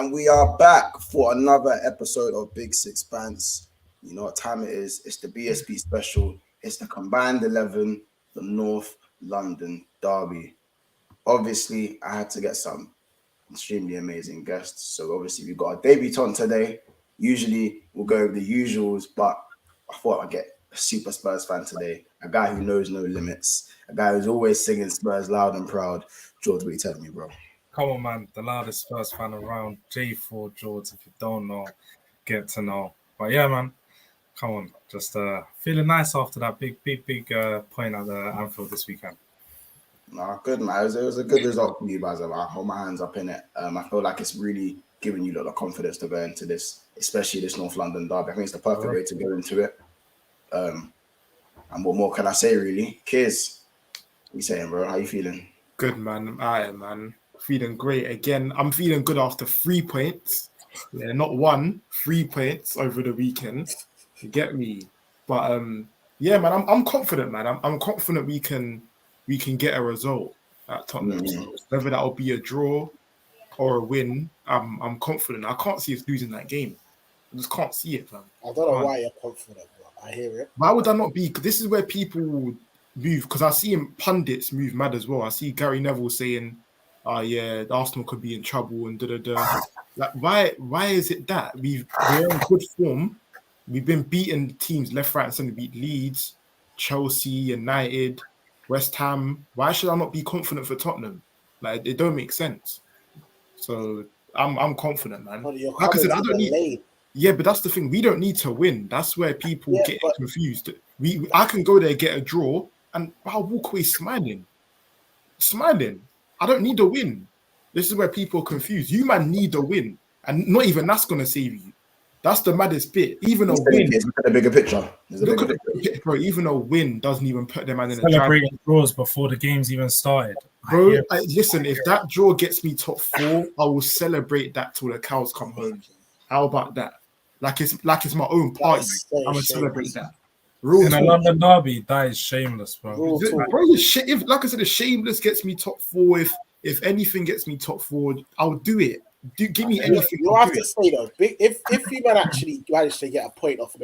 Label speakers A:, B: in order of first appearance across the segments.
A: And we are back for another episode of Big Six Bands. You know what time it is. It's the BSP special. It's the combined 11, the North London Derby. Obviously, I had to get some extremely amazing guests. So obviously, we've got a debutant today. Usually, we'll go with the usuals, but I thought I'd get a super Spurs fan today. A guy who knows no limits. A guy who's always singing Spurs loud and proud. George, what are you telling me, bro?
B: Come on, man. The loudest Spurs fan around. J4 George. If you don't know, get to know. But yeah, man. Come on. Just feeling nice after that big point at the Anfield this weekend.
A: Nah, good, man. It was a good result for you guys. I hold my hands up in it. I feel like it's really giving you a lot of confidence to go into this, especially this North London derby. I think it's the perfect way to go into it. And what more can I say, really? Kiz, what you saying, bro? How you feeling?
C: Good, man. I am, man. Feeling great again. I'm feeling good after 3 points. Yeah, not 1, 3 points over the weekend. You get me? But yeah, man, I'm confident, man. I'm confident we can get a result at Tottenham. So whether that'll be a draw or a win, I'm confident. I can't see us losing that game. I just can't see it, fam.
D: I don't know why you're confident, but I hear it.
C: Why would I not be? This is where people move, because I see pundits move mad as well. I see Gary Neville saying, yeah, Arsenal could be in trouble and da-da-da. Like, why is it that? We're in good form. We've been beating teams left, right, and centre. Beat Leeds, Chelsea, United, West Ham. Why should I not be confident for Tottenham? Like, it don't make sense. So I'm confident, man. Like I said, I don't need. Yeah, but that's the thing. We don't need to win. That's where people get confused. I can go there, get a draw, and I'll walk away smiling. I don't need a win. This is where people are confused. You, man, need a win. And not even that's going to save you. That's the maddest bit. Even a win.
A: Look at the bigger picture.
C: Look at the picture, bro. Even a win doesn't even put them in the
B: celebrating draws before the game's even started.
C: Bro, listen, if that draw gets me top 4, I will celebrate that till the cows come home. How about that? Like it's my own party. I'm going to celebrate that.
B: In a London derby, that is shameless, bro.
C: Bro, if, like I said, if shameless gets me top 4, if anything gets me top 4, I'll do it. Give me anything.
D: You have to say though, if you man actually manage to get a point off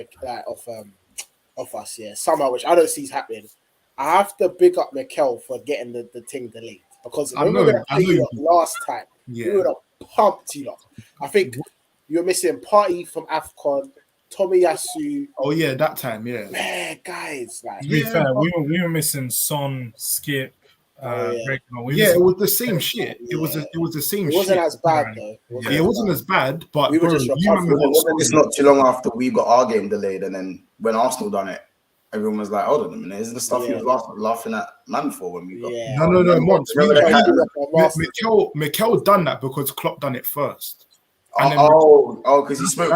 D: us, yeah, somehow, which I don't see is happening, I have to big up Mikel for getting the thing delayed, because I know last time, we would have pumped you lot. I think you were missing Party from AFCON, Tomiyasu.
C: Oh yeah, that time, yeah.
D: Man, guys, like,
B: to be fair, we were missing Son, Skip.
C: It was the same shit. It was the same shit.
D: It wasn't as bad though.
C: It wasn't as bad, but
D: we were just
A: it's not too long after we got our game delayed, and then when Arsenal done it, everyone was like, "Hold on a minute, isn't the stuff he was laughing at man for when we got?"
C: No. Mikel done that because Klopp done it first.
A: Because he spoke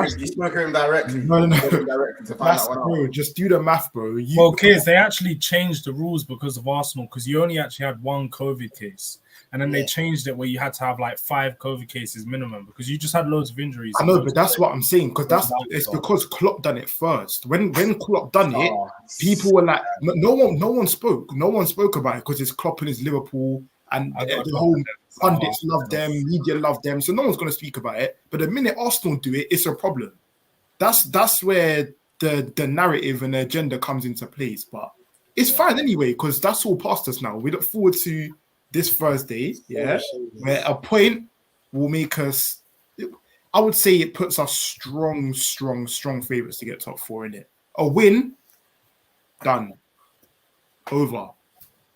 A: to him directly.
C: No. Bro, just do the math, bro.
B: Kids, they actually changed the rules because of Arsenal, because you only actually had 1 COVID case. And then they changed it where you had to have like 5 COVID cases minimum, because you just had loads of injuries.
C: I know, but that's what I'm saying, because it's because Klopp done it first. When Klopp done it, people were like, no one spoke. No one spoke about it because it's Klopp and his Liverpool. And the whole pundits love them, media love them, so no one's going to speak about it. But the minute Arsenal do it, it's a problem. That's where the narrative and the agenda comes into place. But it's fine anyway, because that's all past us now. We look forward to this Thursday, where a point will make us. I would say it puts us strong favourites to get top 4 in it. A win, done, over.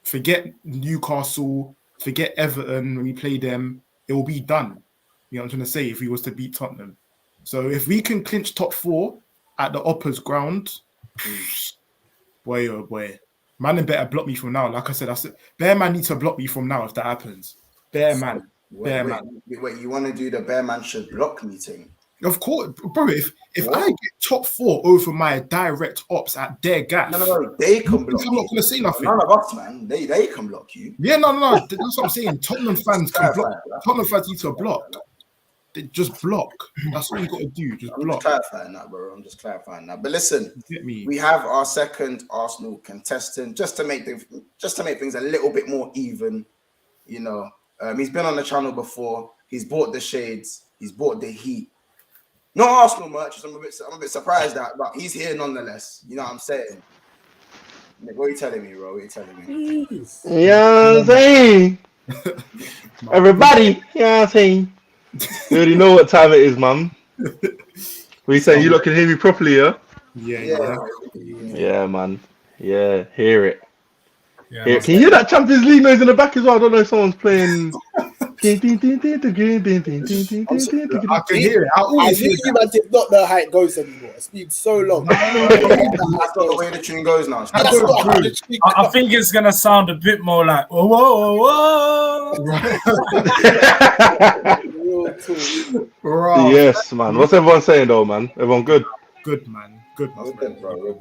C: Forget Newcastle. Forget Everton when we play them, it will be done. You know what I'm trying to say? If we was to beat Tottenham. So if we can clinch top 4 at the Opera's ground, boy, oh boy. Man better block me from now. Like I said, Bear Man needs to block me from now if that happens. Bear Man.
A: Wait, you want to do the Bear Man should block meeting?
C: Of course, bro. If I get top 4 over my direct ops at their gas,
A: no, they can block.
C: I'm not going to say nothing.
A: None of us, man. They can block you.
C: Yeah, no. That's what I'm saying. Tottenham fans can block. Tottenham fans need to block. They just block. That's all you got to do. Just block.
A: I'm just clarifying that. But listen, we have our second Arsenal contestant just to make things a little bit more even. You know, he's been on the channel before. He's bought the shades. He's bought the heat. Not Arsenal much. I'm a bit surprised at, but he's here nonetheless. You know what I'm saying? What are you telling me, bro? What are you telling me?
E: Yeah, I'm saying. Everybody, yeah, I'm saying. You already know what time it is, man. What you saying? You lot can hear me properly, yeah? Yeah, man. Yeah, hear it.
B: Yeah,
E: Can you hear that Champions League noise in the back as well? I don't know if someone's playing. I
C: can hear it. I always hear
D: you, man, did not know how it goes anymore. It's been so long.
A: That's not the way the tune goes now.
B: I think it's gonna sound a bit more like whoa, whoa,
E: whoa. Yes, man. What's everyone saying though, man? Everyone good?
C: Good, man. Good,
A: We're good, bro. We're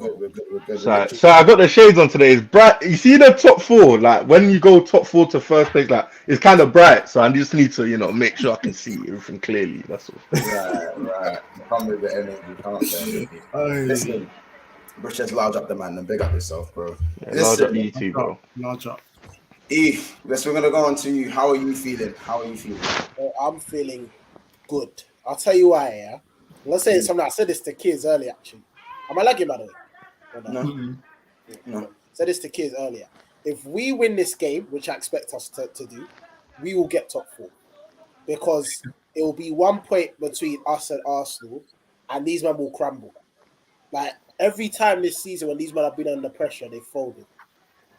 A: good.
E: So I got the shades on today. It's bright. You see the top four? Like when you go top four to first place, like it's kind of bright. So I just need to, make sure I can see everything clearly. That's all.
A: Right. Come with the energy. Listen, British large up the man and big up yourself, bro.
E: Yeah, large up you too, bro.
C: Large up.
A: Eve, we're gonna go on to you. How are you feeling?
D: I'm feeling good. I'll tell you why. Yeah, let's say something. I said this to kids earlier. Actually, am I lagging by the way? No. I said this to kids earlier. If we win this game, which I expect us to do, we will get top four because it will be 1 point between us and Arsenal, and these men will crumble. Like every time this season when these men have been under pressure, they folded.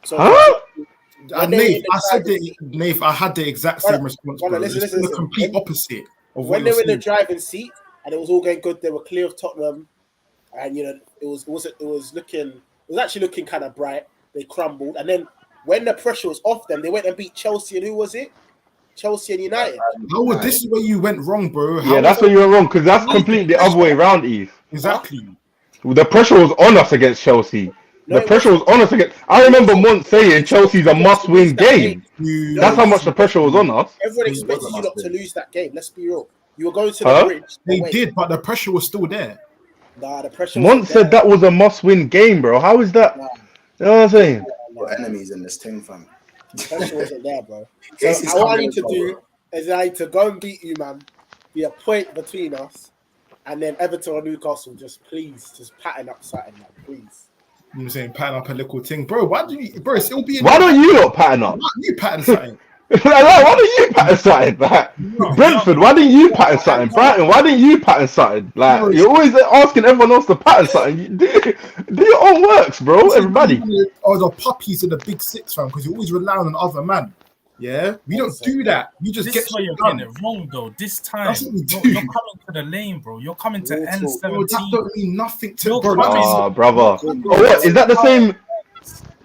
D: So.
C: Nave, I had the exact same response. Listen, the complete opposite of
D: when they were in the driving seat and it was all going good. They were clear of Tottenham, and it was actually looking kind of bright. They crumbled, and then when the pressure was off them, they went and beat Chelsea. And who was it? Chelsea and United.
C: This is where you went wrong, bro.
E: That's where you went wrong because that's completely the other way around, Eve.
C: Exactly.
E: The pressure was on us against Chelsea. The pressure was on us again. I remember Mont saying Chelsea's a must-win game. That's how much the pressure was on us.
D: Everyone expected you not to lose that game. Let's be real. You were going to the bridge.
C: They did, but the pressure was still there.
D: Nah, the pressure.
E: Mont said that was a must-win game, bro. How is that? Nah. You know what I'm saying?
A: We're enemies in this team, fam.
D: The pressure wasn't there, bro. So all I need to do is I need to go and beat you, man. Be a point between us, and then Everton or Newcastle. Just pattern up something, man, please.
C: You know what I'm saying? Pattern up a little thing. Bro, why don't you
E: not pattern up?
C: Why don't you pattern something?
E: Why don't you pattern something? Brentford, why didn't you pattern something? Brighton, why didn't you pattern something? You're always asking everyone else to pattern something. Do your own works, bro. Everybody.
C: Or the puppies in the big six, fam, because you always rely on other man. Yeah, we don't do that. You just
B: this
C: get.
B: This is where you're getting it wrong, though. This time, you're coming to the lane, bro. You're coming to N17.
C: That don't mean nothing to
E: bro. Brother. What is that the same?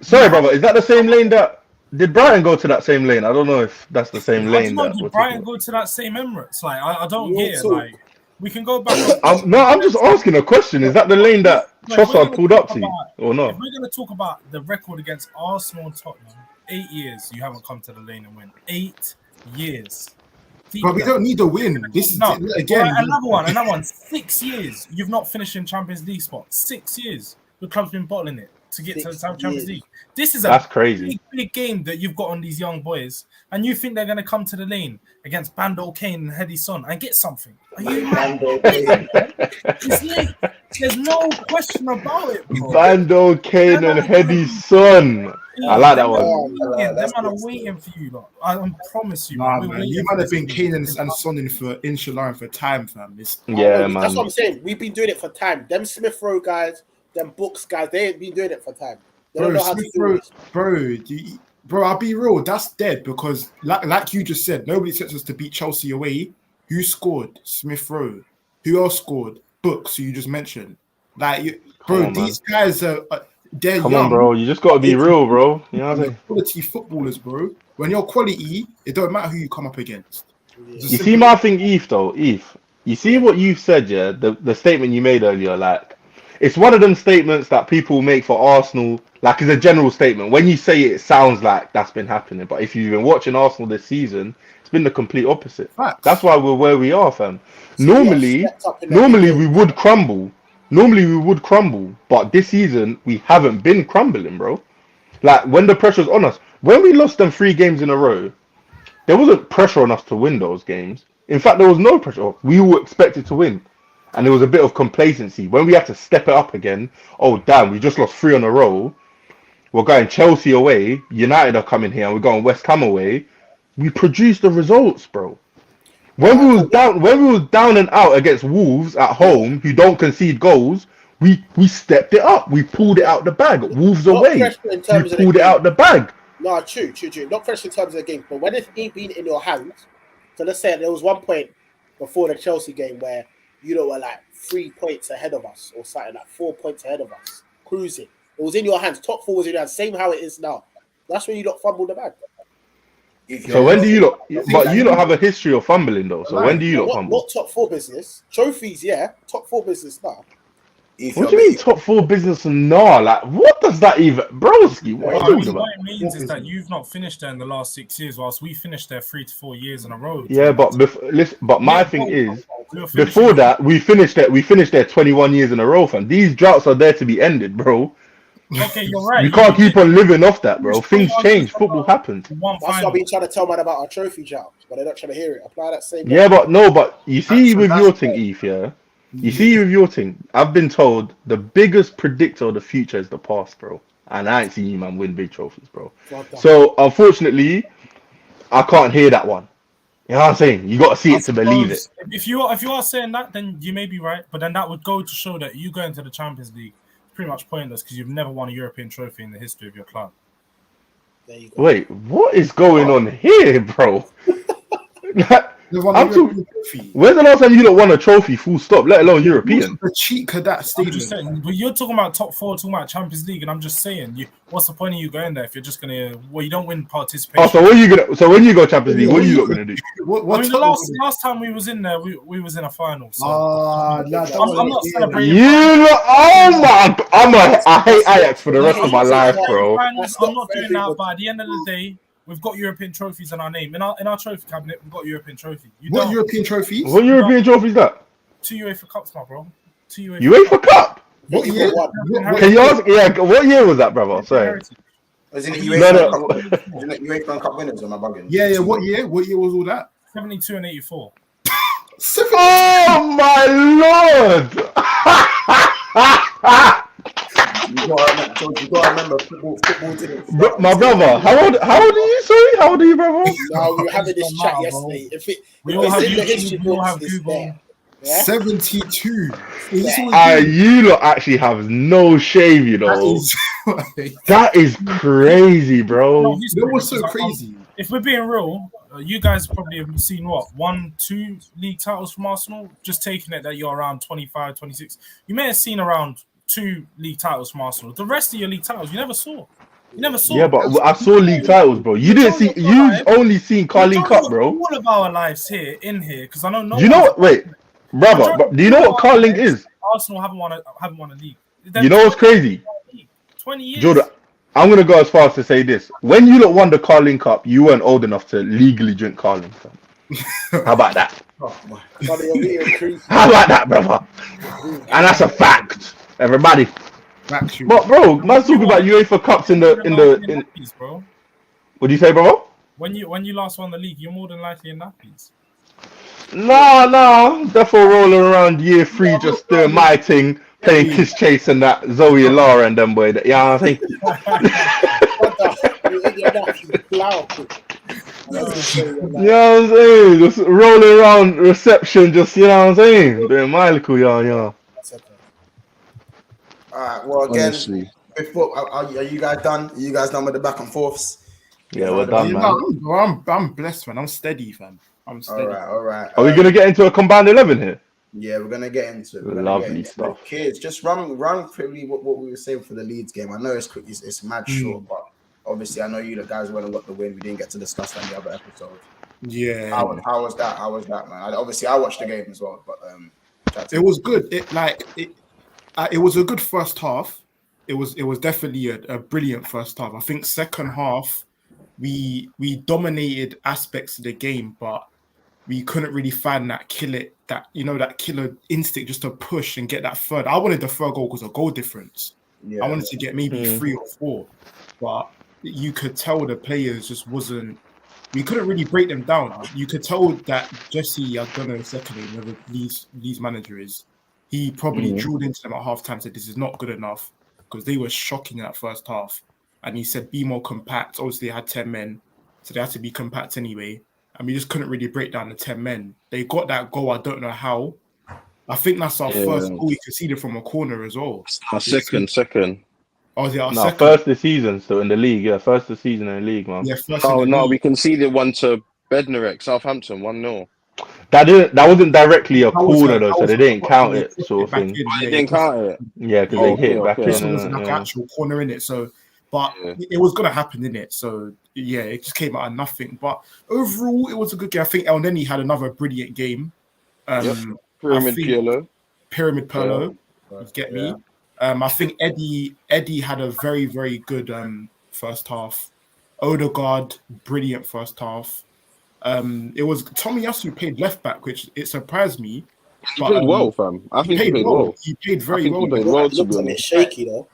E: Sorry, brother. Is that the same lane that did Brighton go to that same lane? I don't know if that's the same lane.
B: Did Brighton go to that same Emirates? Like, I don't get it. Like, we can go back.
E: I'm just asking a question. Is that the lane that Trossard pulled up to, or not?
B: If we're going to talk about the record against Arsenal and Tottenham. 8 years you haven't come to the lane and win. 8 years.
C: But we don't need a win. This is again
B: another one. 6 years you've not finished in Champions League spot. 6 years the club's been bottling it to get to the Champions League. This is
E: that's crazy.
B: Big game that you've got on these young boys, and you think they're going to come to the lane against Bando Kane and Hedy Son and get something? Are you Bando Kane? There's no question about it, bro.
E: Bando Kane and Hedy Son. I like that one.
B: Them man are waiting for you, lot. I promise you.
C: Man. You might have been Kane and Son in Shalom for time, fam.
E: Man.
D: That's what I'm saying. We've been doing it for time. Them Smith Rowe guys, them Books guys, they ain't been doing it for time. They don't know how to do it.
C: Bro, I'll be real. That's dead because, like you just said, nobody expects us to beat Chelsea away. Who scored? Smith Rowe. Who else scored? Books, who you just mentioned. These guys are. They're
E: Come
C: young.
E: on, bro. You just got to be real, bro. You know what I'm saying?
C: Quality footballers, bro. When you're quality, it don't matter who you come up against.
E: You see my thing, Eve, though. Eve, you see what you've said, yeah? The statement you made earlier, like, it's one of them statements that people make for Arsenal, like, as a general statement. When you say it, it sounds like that's been happening. But if you've been watching Arsenal this season, it's been the complete opposite.
C: Facts.
E: That's why we're where we are, fam. Normally we would crumble. But this season we haven't been crumbling, bro. Like when the pressure's on us, when we lost them 3 games in a row, there wasn't pressure on us to win those games. In fact, there was no pressure. We were expected to win. And there was a bit of complacency. When we had to step it up again, oh, damn, we just lost 3 in a row. We're going Chelsea away. United are coming here. And we're going West Ham away. We produced the results, bro. When we was down and out against Wolves at home, who don't concede goals, we stepped it up. We pulled it out the bag. Wolves away. We pulled it out the bag.
D: No, true. Not fresh in terms of the game, but when it's been in your hands, so let's say there was one point before the Chelsea game where you know were like 3 points ahead of us or something, like 4 points ahead of us, cruising. It was in your hands. Top 4 was in your hands. Same how it is now. That's when you don't fumble the bag.
E: So when do you look? But you don't have a history of fumbling though. So when do you look fumble?
D: Not top 4 business. Trophies, yeah. Top 4 business now.
E: What do you mean top 4 business? No, like what does that even, broski? What are you talking about?
B: What it means is that you've not finished there in the last 6 years, whilst we finished there 3 to 4 years in a row.
E: Yeah, but my thing is, before that we finished there 21 years in a row, fam. These droughts are there to be ended, bro.
B: Okay, you're right.
E: You can't keep on living off that, bro. Things change. Football happens.
D: That's what I've been trying to tell man about our trophy drought, but they're not trying to hear it. Apply that same.
E: Yeah, but you see with your thing, Eve, yeah. You see with your thing, I've been told the biggest predictor of the future is the past, bro. And I ain't seen you, man, win big trophies, bro. So, unfortunately, I can't hear that one. You know what I'm saying? You got to see it to believe it.
B: If you are saying that, then you may be right. But then that would go to show that you going to the Champions League is pretty much pointless because you've never won a European trophy in the history of your club.
D: There you go.
E: Wait, what is going on here, bro? When's the last time you won a trophy? Full stop. Let alone European.
C: The cheek of that statement.
B: But you're talking about top 4, talking about Champions League, and I'm just saying, what's the point of you going there if you're just gonna? Well, you don't win participation.
E: Oh, so what are you gonna? So when you go Champions League, what are you gonna do?
B: The last time we was in there, we was in a final. So I'm not celebrating.
E: Oh my! I hate Ajax for the rest of my life, bro.
B: I'm not doing that. But at the end of the day, we've got European trophies in our name. In our trophy cabinet, we've got European trophy.
C: What European trophies?
E: What European trophies that?
B: 2 UEFA Cups, my bro. 2
E: UEFA Cup?
C: What year?
E: Can you ask? Yeah, what year was that, brother? Sorry.
A: Wasn't it UEFA Cup winners? Am I bugging?
C: Yeah. What year? What year was all that?
B: 72 and 84.
E: Oh my lord!
A: You gotta remember football didn't.
E: My brother, how old are you? Sorry, how old are you, brother?
D: No, we were having this chat yesterday. We all have Google. Yeah?
C: 72.
E: You lot actually have no shame, you know. That is crazy, bro.
C: That was so crazy.
B: If we're being real, you guys probably have seen 1, 2 league titles from Arsenal. Just taking it that you're around 25, 26. You may have seen around 2 league titles from Arsenal. The rest of your league titles, you never saw.
E: Yeah, but I saw league titles, bro. You didn't see. You've only seen Carling Cup, bro.
B: All of our lives here, because I know no.
E: You know what? Wait, brother. Do you know what Carling is?
B: Arsenal haven't won a league.
E: You know what's crazy?
B: 20 years.
E: Jordan, I'm gonna go as far as to say this: when you lot won the Carling Cup, you weren't old enough to legally drink Carling. How about that? How about that, brother? And that's a fact. Everybody. But bro, man's talking about UEFA Cups in
B: bro.
E: What do you say, bro?
B: When you last won the league, you're more than likely in nappies.
E: Nah. Therefore rolling around year 3 just doing my thing, playing Kiss Chase and that Zoe and Laura and them boy. You know what I'm saying? You know what I'm saying? Just rolling around reception, just you know what I'm saying? Doing my little yeah.
A: Alright, well again, are you guys done? Are you guys done with the back and forths?
E: Yeah, we're done, man.
C: I'm blessed, man. I'm steady, fam. I'm steady.
A: All right.
E: Are we gonna get into a combined 11 here?
A: Yeah, we're gonna get into it.
E: Lovely stuff.
A: Kids, just run quickly what we were saying for the Leeds game. I know it's mad short, but obviously I know you the guys went and got the win. We didn't get to discuss that in the other episode.
C: Yeah.
A: How was that? Man? I watched the game as well, but
C: it was good. It was a good first half. It was definitely a brilliant first half. I think second half we dominated aspects of the game, but we couldn't really find that killer instinct just to push and get that third. I wanted the third goal because of goal difference. Yeah. I wanted to get maybe 3 or 4, but you could tell the players just wasn't we couldn't really break them down. You could tell that Jesse, I don't know the second name, whoever Lee's manager is, he probably drilled into them at halftime, said this is not good enough because they were shocking in that first half. And he said, be more compact. Obviously, they had 10 men, so they had to be compact anyway. And we just couldn't really break down the 10 men. They got that goal, I don't know how. I think that's our first goal we conceded from a corner as well.
F: Our second.
C: Oh, is it our
E: No,
C: second?
E: first this season, so in the league, first this season in the league, man.
C: Yeah, first
F: Oh,
C: in the
F: no,
C: league.
F: we conceded one to Bednarek, Southampton, 1-0.
E: That wasn't directly a
C: That was
E: corner
C: a-
E: though,
C: that
E: so
C: was
E: they
C: a
E: didn't
C: corner,
E: count
C: they
E: it,
C: took
E: sort
C: it
E: of
C: back
E: thing.
C: in,
F: Oh,
C: yeah,
F: they didn't count it.
E: Yeah, because
F: Oh,
E: they
F: okay,
E: hit it back
F: okay.
C: This
E: in.
C: wasn't like an actual corner in it, so but it was gonna happen in it. So yeah, it just came out of nothing. But overall, it was a good game. I think El Neni had another brilliant game.
F: Pyramid
C: think-
F: Pirlo.
C: Pyramid Perlo, you get me. I think Eddie had a very, very good first half. Odegaard, brilliant first half. It was Tomiyasu played left back, which it surprised me.
F: He played well, fam. I think he played well.
C: He played
F: I
C: very
F: think
C: well.
F: he played
C: like,
F: well,
D: It
F: to
D: looks
F: be
D: a bit
F: honest.
D: shaky though.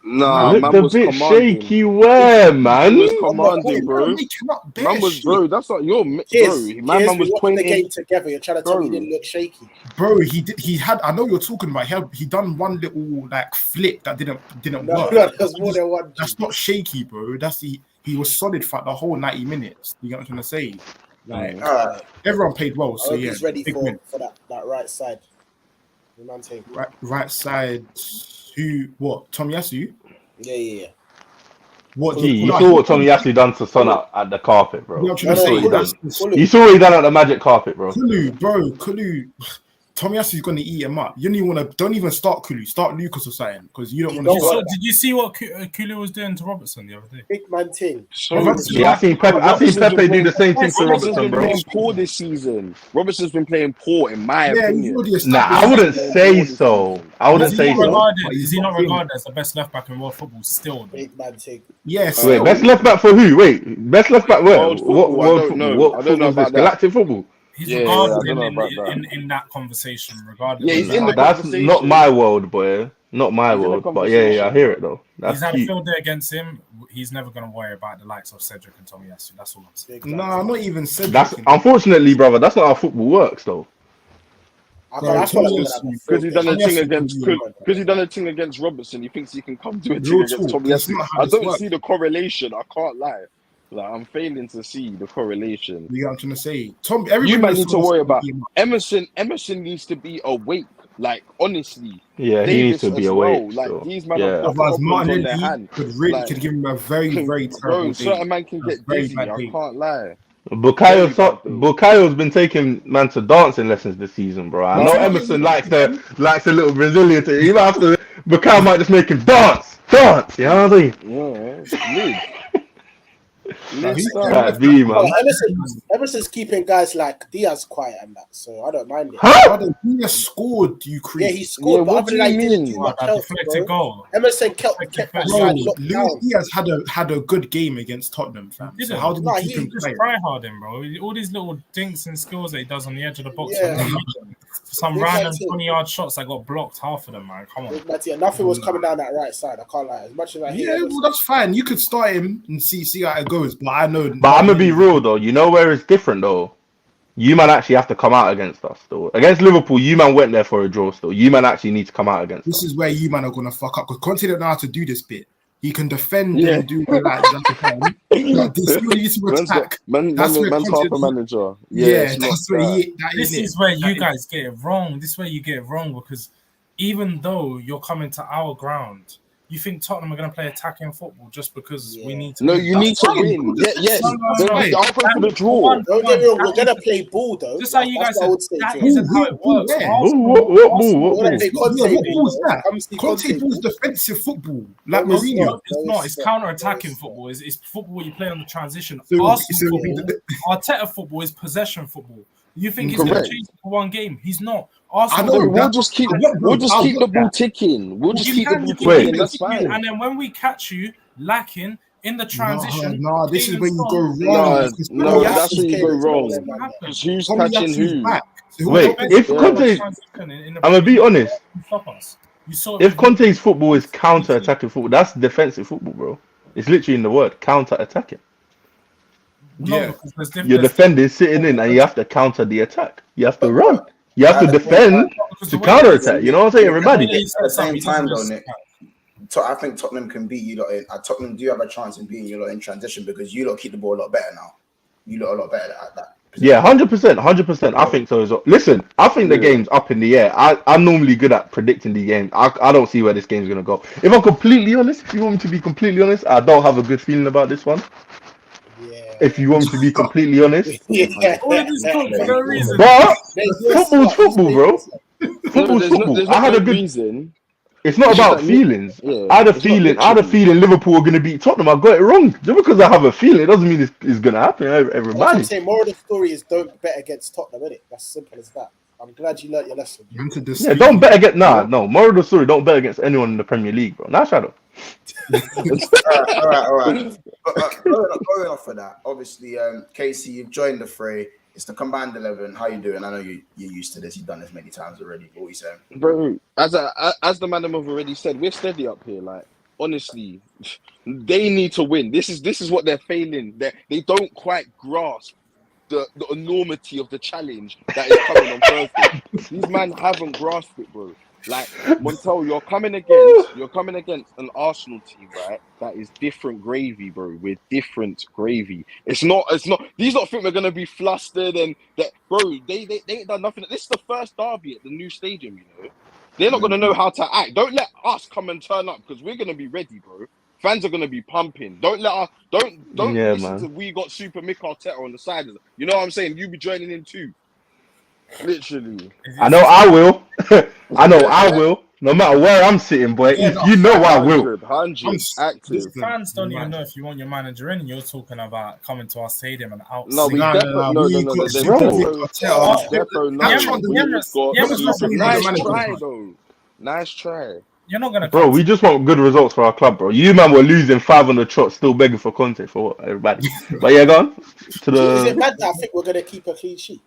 F: Nah,
E: Looked
F: man
E: a
F: was
E: bit
F: commanding.
E: shaky where, man?
F: He was
C: Hey,
F: commanding,
C: bro,
F: bro.
C: making up bare
F: Man was,
C: shit.
F: bro, that's not your, bro.
D: Cheers.
F: My man was
D: we watched the
F: pointing.
D: game together. You're trying to tell me he
F: Bro.
D: didn't look shaky.
C: Bro, he had. I know you're talking about. He done one little like flip that didn't
D: No,
C: work.
D: there's more than one.
C: That's not shaky, bro. That's he was solid for the whole 90 minutes. You get what I'm trying to say? Like
D: Alright,
C: everyone played well,
D: I
C: so
D: hope
C: yeah.
D: he's ready
C: big
D: for
C: win.
D: that right side. The man team.
C: Right side. Who? What? Tomiyasu?
D: Yeah.
C: What?
E: Gee, you saw what Tomiyasu done to Son at the carpet, bro.
C: You know what I'm trying to
D: No,
C: say?
D: Kulu.
E: You saw what he done at the magic carpet, bro.
C: Kulu. Tomiyasu is going to eat him up. You don't even start Kulu. Start Lucas or something because you don't want
D: Don't
C: to.
D: worry.
B: Did you see what Kulu was doing to Robertson the other day?
D: Big man team.
E: Yeah, I seen Pepe do the same thing to
F: Robertson's
E: Robertson,
F: been
E: bro.
F: playing poor this season. Robertson's been playing poor, in my
C: Yeah,
F: opinion.
C: you already
E: Nah,
C: established.
E: I wouldn't say so. I wouldn't
B: Is
E: say
B: he not
E: so.
B: regarded? Is he not regarded as the best left back in world football still? Though?
D: Big man team.
C: Yes.
E: Wait, best left back for who? Wait, best left back where?
F: World
E: What
F: football, I
E: world
F: don't
E: football?
F: know.
E: What
F: I don't
E: football
F: know
E: is this?
F: about that.
E: Galactic football?
B: He's
F: Yeah,
B: regarded
F: I don't know about that.
B: in that conversation. Regarded.
F: Yeah, he's in the
E: That's
F: conversation.
E: not my world, boy. Not my
F: He's in the
E: world. But yeah, I hear it though.
B: He's
E: That's
B: had a
E: cute.
B: field day against him. He's never going to worry about the likes of Cedric and Tomiyasu. That's all I'm saying.
D: Big man
C: No,
D: team.
C: not even said.
E: That's unfortunately, brother. That's not how football works, though.
D: I feel like we're gonna have a
F: Because he done a
C: Yes,
F: thing
C: he
F: against
C: can.
F: because he done a thing against Robertson, he thinks he can come to a thing
C: Real
F: against
C: talk. That's
F: Tomiyasu.
C: not how
F: I
C: this
F: don't
C: works.
F: see the correlation. I can't lie. Like I'm failing to see the correlation.
C: You know what I'm trying to say? Tom,
F: You
C: everybody
F: might
C: knows
F: need to
C: Thomas
F: worry
C: is
F: about
C: gonna
F: Emerson needs to be awake. Like honestly,
E: Yeah, he
F: Davis
E: needs to be
F: as
E: awake.
F: well. Like
E: So,
F: these men
E: yeah.
F: have got
C: Otherwise,
F: problems on their
C: Martinelli
F: hand.
C: could give him a very, very
F: Bro,
C: terrible day.
F: certain man can get
C: Very
F: dizzy.
C: bad
F: I
C: day.
F: can't lie.
E: Bukayo's been taking man to dancing lessons this season, bro. I know
F: That's
E: Emerson likes a little Brazilian thing. You might have to. Bukayo might just make him dance. You know what I mean?
F: Yeah, it's mid. Mid
C: he's
F: stuff.
E: That B, man.
D: Well, Emerson's keeping guys like Diaz quiet and that, so I don't mind it.
E: Huh?
C: He just scored, you creep.
D: Yeah, he scored,
F: Yeah,
D: but
F: what
D: other
F: do
D: than that,
F: you
D: he didn't
F: mean?
D: do much
B: That
D: else,
B: deflected
D: bro.
B: goal.
D: Emerson kept that
C: Bro,
D: side locked
C: Luis
D: down.
C: Diaz had a good game against Tottenham, fam.
B: He
C: So
B: didn't.
C: how did
D: No,
C: he keep
D: he
C: him
B: Just
C: quiet?
B: try harding, bro. All these little dinks and skills that he does on the edge of the box.
D: Yeah.
B: Some
D: Big
B: random
D: man too.
B: 20-yard shots that got blocked, half of them, man. Come on.
D: Big man team. Nothing was coming down that right side. I can't lie. As much as I hate
C: Yeah,
D: Emerson.
C: well, that's fine. You could start him and see how it goes. But I know.
E: But I'm gonna be real though. You know where it's different though. You man actually have to come out against us still. Against Liverpool, you man went there for a draw still. You man actually need to come out against
C: This
E: us.
C: is where you man are gonna fuck up because Conte don't know how to do this bit. He can defend
F: Yeah.
C: and do all that. But this you need to attack.
F: Man's
C: That's where
F: half a
C: Conte-
F: manager.
C: Yeah,
F: it's not
C: that's where
F: that.
B: This is where you guys get it wrong. This is where you get it wrong because even though you're coming to our ground, you think Tottenham are going to play attacking football just because we need to.
F: No,
B: win.
F: you need to win. Yeah, yes. I'll go for the draw.
D: Don't get me wrong, we're gonna play ball though.
B: Just how you guys
D: That's what I
B: said,
D: would say.
B: that
D: to him.
B: isn't how it works.
C: Where?
B: Arsenal-
E: What
B: Arsenal-
E: ball?
D: We're gonna play Conte
C: Yeah, what
D: ball,
C: ball is
D: bro.
C: that?
D: Come see
C: Conte
D: Conte
C: ball's
D: ball.
C: defensive football, like
D: No, it's
C: Mourinho.
D: not.
B: It's not. It's counter-attacking football. It's football you play on the transition.
C: So-
B: Arsenal
C: so-
B: football, Arteta football is possession football. You think he's going
F: Correct.
B: to change it for one game? He's not.
C: I
B: Arsenal.
C: know.
F: We'll just keep the ball ticking. We'll just keep the ball
E: Wait.
F: ticking. That's fine.
B: And then when we catch you lacking in the transition,
C: No, this is where you go wrong.
F: No,
C: because
F: no,
C: Tomiyasu
F: that's where you go wrong.
B: what happens?
F: Because who's
C: Tomiyasu
F: catching
C: is
F: who?
C: back. So
E: Wait,
C: whoever-
E: if Conte, I'm gonna be honest.
B: Stop us. You saw it
E: If
B: with-
E: Conte's football is counter-attacking football, that's defensive football, bro. It's literally in the word counter-attacking.
B: No,
C: Yeah.
B: because there's
E: Your
B: different.
E: defender's sitting in, and you have to counter the attack. You have to run. You have to
A: At the same
E: defend
B: Because
E: to
B: the way
E: counter
B: he's-
E: attack. You know what I'm saying,
B: the
E: everybody?
B: way he
A: At
B: sets
A: the
B: up,
A: same
B: he doesn't
A: time, though,
B: just-
A: Nick, I think Tottenham can beat you lot in. Tottenham do have a chance in beating you lot in transition because you lot keep the ball a lot better now. You lot are a lot better at that.
E: Yeah, 100%, 100%. I think so as well. Listen, I think the game's up in the air. I'm normally good at predicting the game. I don't see where this game's gonna go. If I'm completely honest, if you want me to be completely honest, I don't have a good feeling about this one.
D: Yeah.
E: If you want me to be completely honest,
D: Yeah.
B: All of this talk for no reason.
E: but
D: There's
E: football's football, bro.
F: No,
E: Football's
F: there's
E: football.
F: there's
E: I had
F: no
E: a good.
F: reason.
E: It's not
F: It's just
E: about
F: that
E: feelings.
F: yeah,
E: I had a
F: it's not
E: feeling. I had a
F: literally.
E: feeling Liverpool were gonna beat Tottenham. I got it wrong. Just because I have a feeling, it doesn't mean it's gonna happen.
D: That's what I'm
E: Everybody.
D: saying. More of the story is don't bet against Tottenham, innit? That's simple as that. I'm glad you learnt your lesson.
E: Yeah, don't bet against. No. Moral of the story: don't bet against anyone in the Premier League, bro. Nah, Shadow.
A: All right. But going off of that, obviously, Casey, you've joined the fray. It's the combined 11. How you doing? I know you're used to this. You've done this many times already. What are you saying?
F: Bro, as the man have already said, we're steady up here. Like, honestly, they need to win. This is what they're failing. They don't quite grasp the enormity of the challenge that is coming on Thursday. These men haven't grasped it, bro. Like, Montel, you're coming against an Arsenal team, right? That is different gravy, bro. We're different gravy. It's not. These lot think we're gonna be flustered and that, bro. They ain't done nothing. This is the first derby at the new stadium, you know. They're not gonna know how to act. Don't let us come and turn up because we're gonna be ready, bro. Fans are gonna be pumping. Don't let us. Don't
E: Yeah,
F: listen
E: man.
F: to we got Super Mick Arteta on the side. You know what I'm saying? You be joining in too. Literally.
E: I know I will. I know I will. No matter where I'm sitting, boy.
C: Yeah,
E: If you know I will.
F: 100 active.
B: Fans don't even know if you want your manager in, and you're talking about coming to our stadium and out.
F: No, we
C: No,
F: no.
C: we got
F: There's
C: Super
F: defo.
C: Arteta.
F: Defo,
C: That's
F: no.
C: what
F: We
C: the-
F: got
B: Yeah, but
F: super.
C: Super
F: Nice
C: manager.
F: try, though. Nice try.
B: You're not gonna.
E: Bro,
B: come
E: we
B: to-
E: just want good results for our club, bro. You man were losing 5 on the trot, still begging for content for what, everybody. But yeah, go on. To
D: Is it
E: the
D: mad that I think we're gonna keep a clean sheet?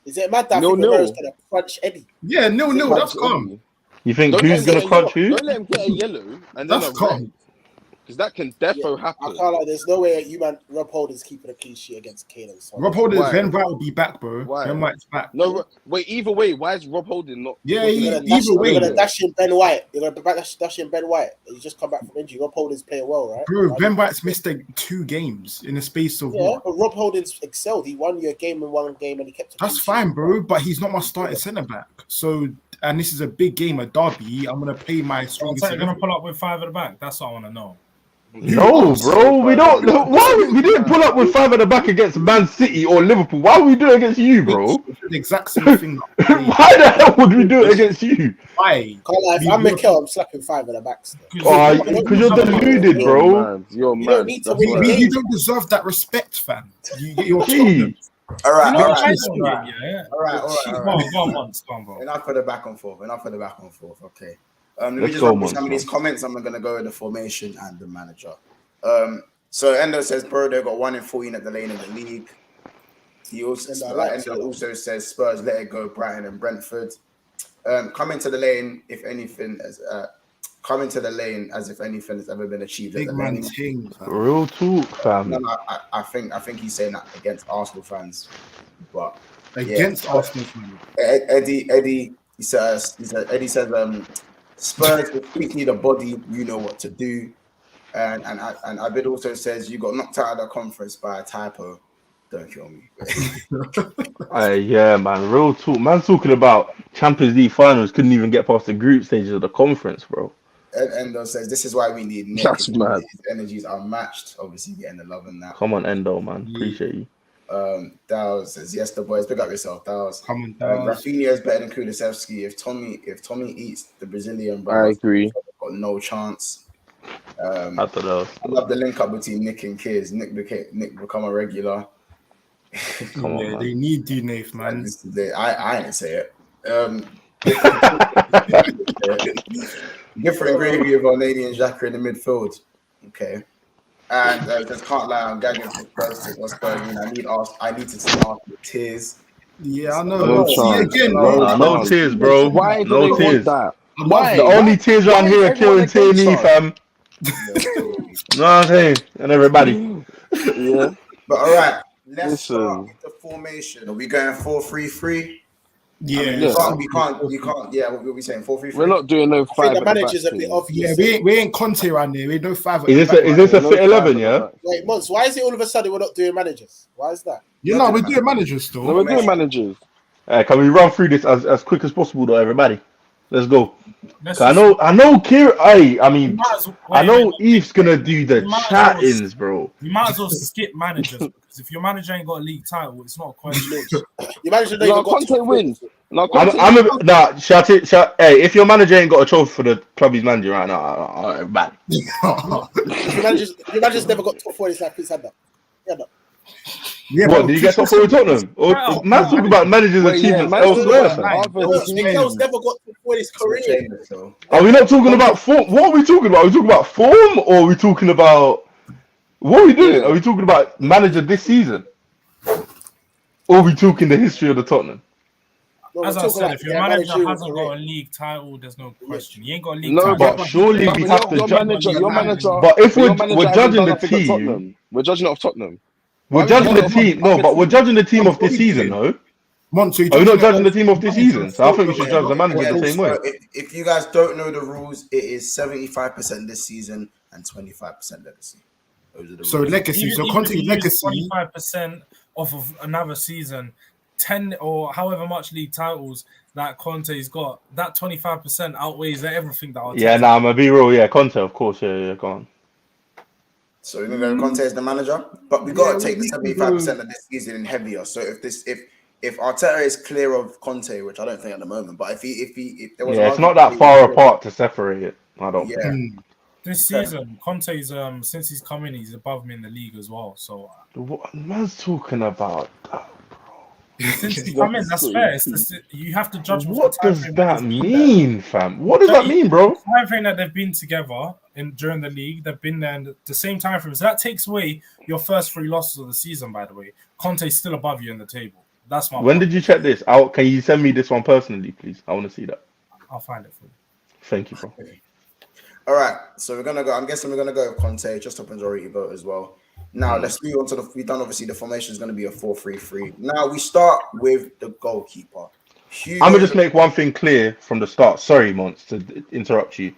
D: Is it mad that I think
F: 0-0.
D: we're gonna crunch Eddie?
C: Yeah, nil. That's
F: Punch
C: calm.
F: Eddie.
E: you think
F: Don't
E: who's
F: let him
E: gonna
F: get a
E: crunch
F: yellow.
E: who?
F: Don't let him get a yellow and then
C: That's
F: a
C: calm.
F: red. Because that can defo
D: I
F: happen.
D: can't like. There's no way you man Rob Holding's keeping a clean sheet against Kane and so on.
C: Rob Holding,
F: Why?
C: Ben White will be back, bro.
F: Why?
C: Ben White's back.
F: No, wait. Either way, why is Rob Holding not?
C: Yeah,
F: wasn't
C: he-
F: there?
C: either way.
D: You're gonna dash in Ben White. You're gonna dash in Ben White. He's just come back from injury. Rob Holding's playing well, right?
C: Bro,
D: Right?
C: Ben White's missed like 2 games in the space of
D: Yeah,
C: what?
D: but Rob Holding's excelled. He won you a game in one game and he kept. a
C: That's
D: clean
C: fine,
D: sheet.
C: bro. But he's not my starting centre back. So, and this is a big game, a derby. I'm gonna play my
B: So
C: strongest.
B: you're gonna pull up with 5 at the back. That's what I want to know.
E: No, bro, we don't. Why we didn't pull up with 5 at the back against Man City or Liverpool? Why would we do it against you, bro?
C: The exact same thing.
E: Why the hell would we do it against you?
C: Why?
D: Can't lie, if I'm Mikel, I'm slapping 5 at the back. Still.
E: Oh, because you're deluded, bro.
F: You're
D: You don't
F: mad.
D: need to
F: That's
D: win
F: why.
D: the game.
C: You don't deserve that respect, fam. You're
E: Jeez.
A: All right.
B: You know
A: All
B: what
A: right.
B: I don't like, yeah?
A: All right.
B: Go on, once. Go on, bro.
A: Enough of the back and forth. Okay. Let me
E: Let's
A: just
E: go,
A: run through some of
E: Monster.
A: these comments. I'm going to go with the formation and the manager. So Endo says, bro, they got 1 in 14 at the lane in the league. He also Endo also says Spurs let it go, Brighton and Brentford. Coming to the lane, if anything, as if anything has ever been achieved at
C: big
A: the
C: man
A: lane.
C: ting. fam.
E: Real talk, fam.
A: No, I think he's saying that against Arsenal fans, but
C: Against Arsenal, fam.
A: Eddie says Spurs if we need a body, you know what to do. And Abid also says you got knocked out of the conference by a typo. Don't kill me.
E: Yeah, man. Real talk. Man, talking about Champions League finals, couldn't even get past the group stages of the conference, bro.
A: Endo says this is why we need Nick.
F: That's mad.
A: His energies are matched. Obviously, getting the love in that.
E: Come on, Endo, man. Appreciate you.
A: Dowd says yes, the boys. Pick up yourself, Dowd.
C: Come on, Dawes.
A: Rafinha is better than Kulusevski. If Tommy eats the Brazilian,
F: I
A: brothers,
F: agree.
A: got no chance.
E: I don't know.
A: I love the link up between Nick and Kiz. Nick become a regular.
E: Come on,
C: Yeah,
E: man.
C: they need you, Nath,
A: And
C: man.
A: this is it. I didn't say it. Different gravy of Onani and Xhaka in the midfield. Okay. And just can't lie, I'm gagging for Spurs. What's going on? I need to see Arsenal with tears.
C: Yeah, I know.
F: No
C: See,
F: chance.
C: again,
F: No
C: bro.
E: No
F: chance.
E: tears, bro.
F: Why do
E: No
F: they want
E: tears.
F: that?
C: I'm
F: Why?
E: The only tears around
F: Why
E: here
F: is
E: are Kieran
F: everyone
E: Tierney,
F: against us?
E: fam. You know what I'm saying? And everybody.
F: Yeah.
A: But all right, let's
F: Listen.
A: start with the formation. Are we going 4-3-3?
C: Yeah,
A: I mean, you can't. Yeah, what were we saying? 4-3-3.
F: We're not doing no
D: I think
F: five
D: the
F: at the back
D: manager's a bit
F: thing.
D: obvious.
C: yeah. We ain't Conte around there. We ain't no five. at
E: Is
C: the
E: this
C: back.
E: is this a
F: No
E: fit
F: five
E: 11?
F: at the
E: Yeah.
F: back.
D: Wait, Mons, why is it all of a sudden we're not doing managers? Why is that?
C: You know, we're doing managers still.
F: No, we're doing managers.
E: Can we run through this as quick as possible, though, everybody? Let's go.
B: Let's
E: 'Cause
B: just-
E: I know, Kira. I mean,
B: you might as well-
E: I
B: wait,
E: know
B: wait,
E: Eve's gonna do the
B: You might as well-
E: chattings, bro.
B: You might as well skip managers because if your manager ain't got a league title, it's not a question.
D: Your manager
F: No,
D: even got
F: Conte wins. No,
E: I'm
F: Conte.
E: nah. Hey, if your manager ain't got a trophy for the club he's managing right now, man.
D: Your manager's never got top 4 this like his hand up. Hand up.
C: Yeah,
E: What
C: bro,
E: did you get top 4 with Tottenham? Or
B: Wow.
E: man's talking about managers and
F: Wait,
E: teams
F: yeah,
E: elsewhere.
F: managers-
E: fam.
D: Mikel's never got top 4 his career.
E: Are we not talking about form? What are we talking about? Are we talking about form, or are we talking about what are we doing?
F: Yeah.
E: Are we talking about manager this season, or are we talking the history of the Tottenham?
D: No,
B: As
D: we're
B: I
D: talking
B: said,
D: like
B: if your
D: their
B: manager
D: managerial
B: hasn't
D: career.
B: got a league title, there's no question. He ain't got a league
F: No,
B: title.
E: But surely we have to
F: your
E: judge.
F: manager, your manager.
E: But if
F: your
E: we're
F: manager
E: judging
F: hasn't done
E: the
F: nothing at
E: team,
F: Tottenham. We're judging it off Tottenham.
E: we're
F: Why
E: judging
F: would
E: the
F: you
E: team.
F: judge
E: No, but we're judging the team of this
C: What
E: season,
C: is
E: no.
C: Mon, so
E: Are we not judging the team of this season? So I think we should judge the manager the same way.
A: If you guys don't know the rules, it is 75% this season and 25% legacy. Those are the
C: So
A: rules.
C: legacy. So
B: Even
C: Conte
B: if you use
C: legacy.
B: 25% off of another season, 10 or however much league titles that Conte's got, that 25% outweighs everything that Arteta.
E: Yeah, nah, I'm gonna be real. Yeah, Conte, of course. Yeah, go on.
A: So we're gonna go Conte as the manager, but we gotta take the 75% of this season in heavier. So if Arteta is clear of Conte, which I don't think at the moment, but if there was
E: Yeah, it's not that far apart to separate it. I don't think.
A: Yeah.
B: This season, Conte's since he's come in, he's above me in the league as well. So
E: What man's talking about?
B: since he's come in, that's fair. It's just, you have to judge
E: What
B: the time
E: does
B: frame
E: that
B: they've been
E: mean, fam? What does that mean, bro?
B: there. The time frame that they've been together during the league, they've been there in the same time frame. So that takes away your first 3 losses of the season. By the way, Conte's still above you in the table. That's my.
E: When did you check this out? Can you send me this one personally, please? I want to see that.
B: I'll find it for you.
E: Thank you, bro.
A: All right, so we're gonna go. I'm guessing we're gonna go with Conte, just a majority vote as well. Now let's move on to we've done obviously the formation is gonna be a 4-3-3. Now we start with the goalkeeper.
E: I'm gonna just make one thing clear from the start. Sorry, Mons, to interrupt you.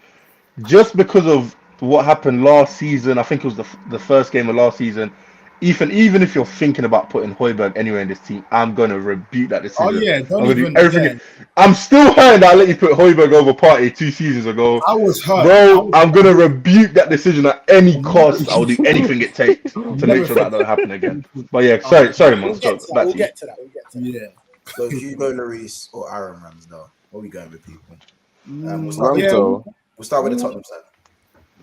E: Just because of what happened last season, I think it was the first game of last season. Even if you're thinking about putting Højbjerg anywhere in this team, I'm gonna rebuke that decision.
C: Oh yeah,
E: I'm
C: don't
E: gonna do
C: even.
E: everything.
C: Yeah.
E: I'm still hurt that I let you put Højbjerg over Partey 2 seasons ago.
C: I was hurt,
E: Bro. I'm gonna rebuke that decision at any cost. I'll do anything it takes to make sure that doesn't happen again. But yeah, sorry, Mons.
D: We'll get to that.
C: Yeah.
A: So Hugo Lloris or Aaron Ramsdale. What are we going with, people? We'll start with the Tottenham side.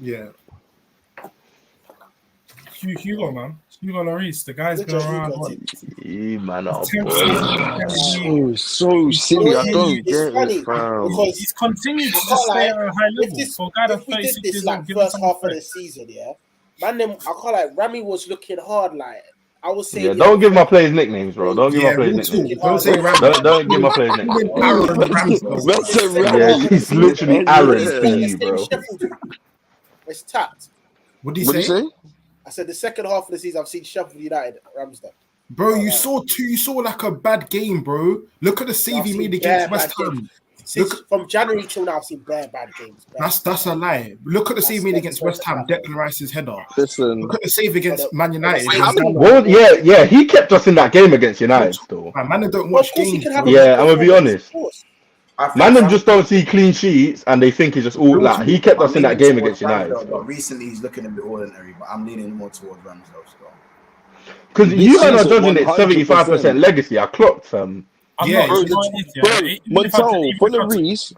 C: Yeah.
B: Hugo, man. Hugo Lloris, the guy's been around.
E: Man,
F: So silly. I don't
D: It's
F: get
D: funny
F: it, fam.
D: because
B: He's continued to
D: I
B: just
D: can't
B: stay
D: lie,
B: at a high level. For a guy that's
D: if we
B: 36
D: did this
B: years
D: like
B: old, give him
D: first
B: some
D: half of
B: respect.
D: the season, yeah, man, I can't like Rami was looking hard. Like I was saying,
E: Yeah, don't give my players nicknames, bro. Don't give my players
C: me too.
E: nicknames.
C: Don't say Ramsdale.
E: Don't give my players nicknames.
C: Aaron Ramsdale.
F: That's a
E: Yeah, he's literally Aaron for you, bro.
D: It's tapped.
C: What did
F: What
C: you
F: do
C: say?
F: you say?
D: I said the second half of the season, I've seen Sheffield United at Ramsdale.
C: Bro, you saw like a bad game, bro. Look at the save he made against West Ham.
D: From January till now, I've seen bad games.
C: That's a lie. Look at the save made against West Ham. Declan Rice's header.
F: Listen.
C: Look at the save against Man United.
E: Well, yeah, he kept us in that game against United, though.
C: Man, don't watch games.
E: Yeah, I'm gonna be honest. Man, them just don't see clean sheets and they think it's just all like he kept us in that game against United.
A: But recently he's looking a bit ordinary, but I'm leaning more towards Ramsdale still.
E: Because you guys are judging it 75% legacy. I clocked
B: I'm not
F: Bro,
B: Montel,
F: for Lloris,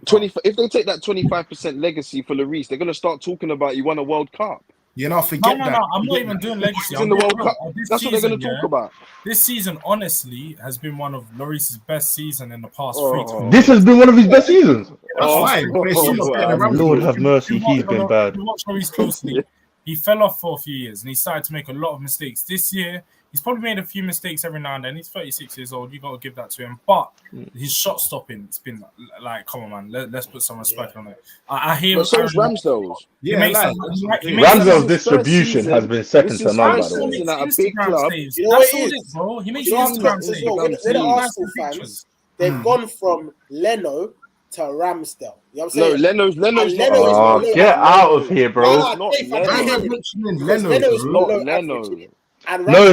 F: 25. If they take that 25% legacy for Lloris, they're gonna start talking about you won a World Cup.
C: You know, forget that.
B: No, I'm not even doing legacy.
F: He's in the World Cup. That's what they're gonna talk about.
B: This season, honestly, has been one of Lloris's best seasons in the past 3 to 4
E: This has been one of his best seasons.
C: That's fine.
E: Lord have mercy, he's been bad.
B: You watch Lloris closely. he fell off for a few years and he started to make a lot of mistakes. This year, he's probably made a few mistakes every now and then. He's 36 years old. You got to give that to him. But his shot stopping, it's been like, come on, man. Let's put some respect on it. I hear.
F: But so is Ramsdale's.
E: Ramsdale's distribution has been second to none, by the way.
F: At a big club.
B: You know what it is, bro? He makes Instagram saves.
D: We're the Arsenal fans. They've gone from Leno to Ramsdale. You know what I'm saying?
F: No, Leno's not.
E: Oh, get out of here, bro.
F: Leno.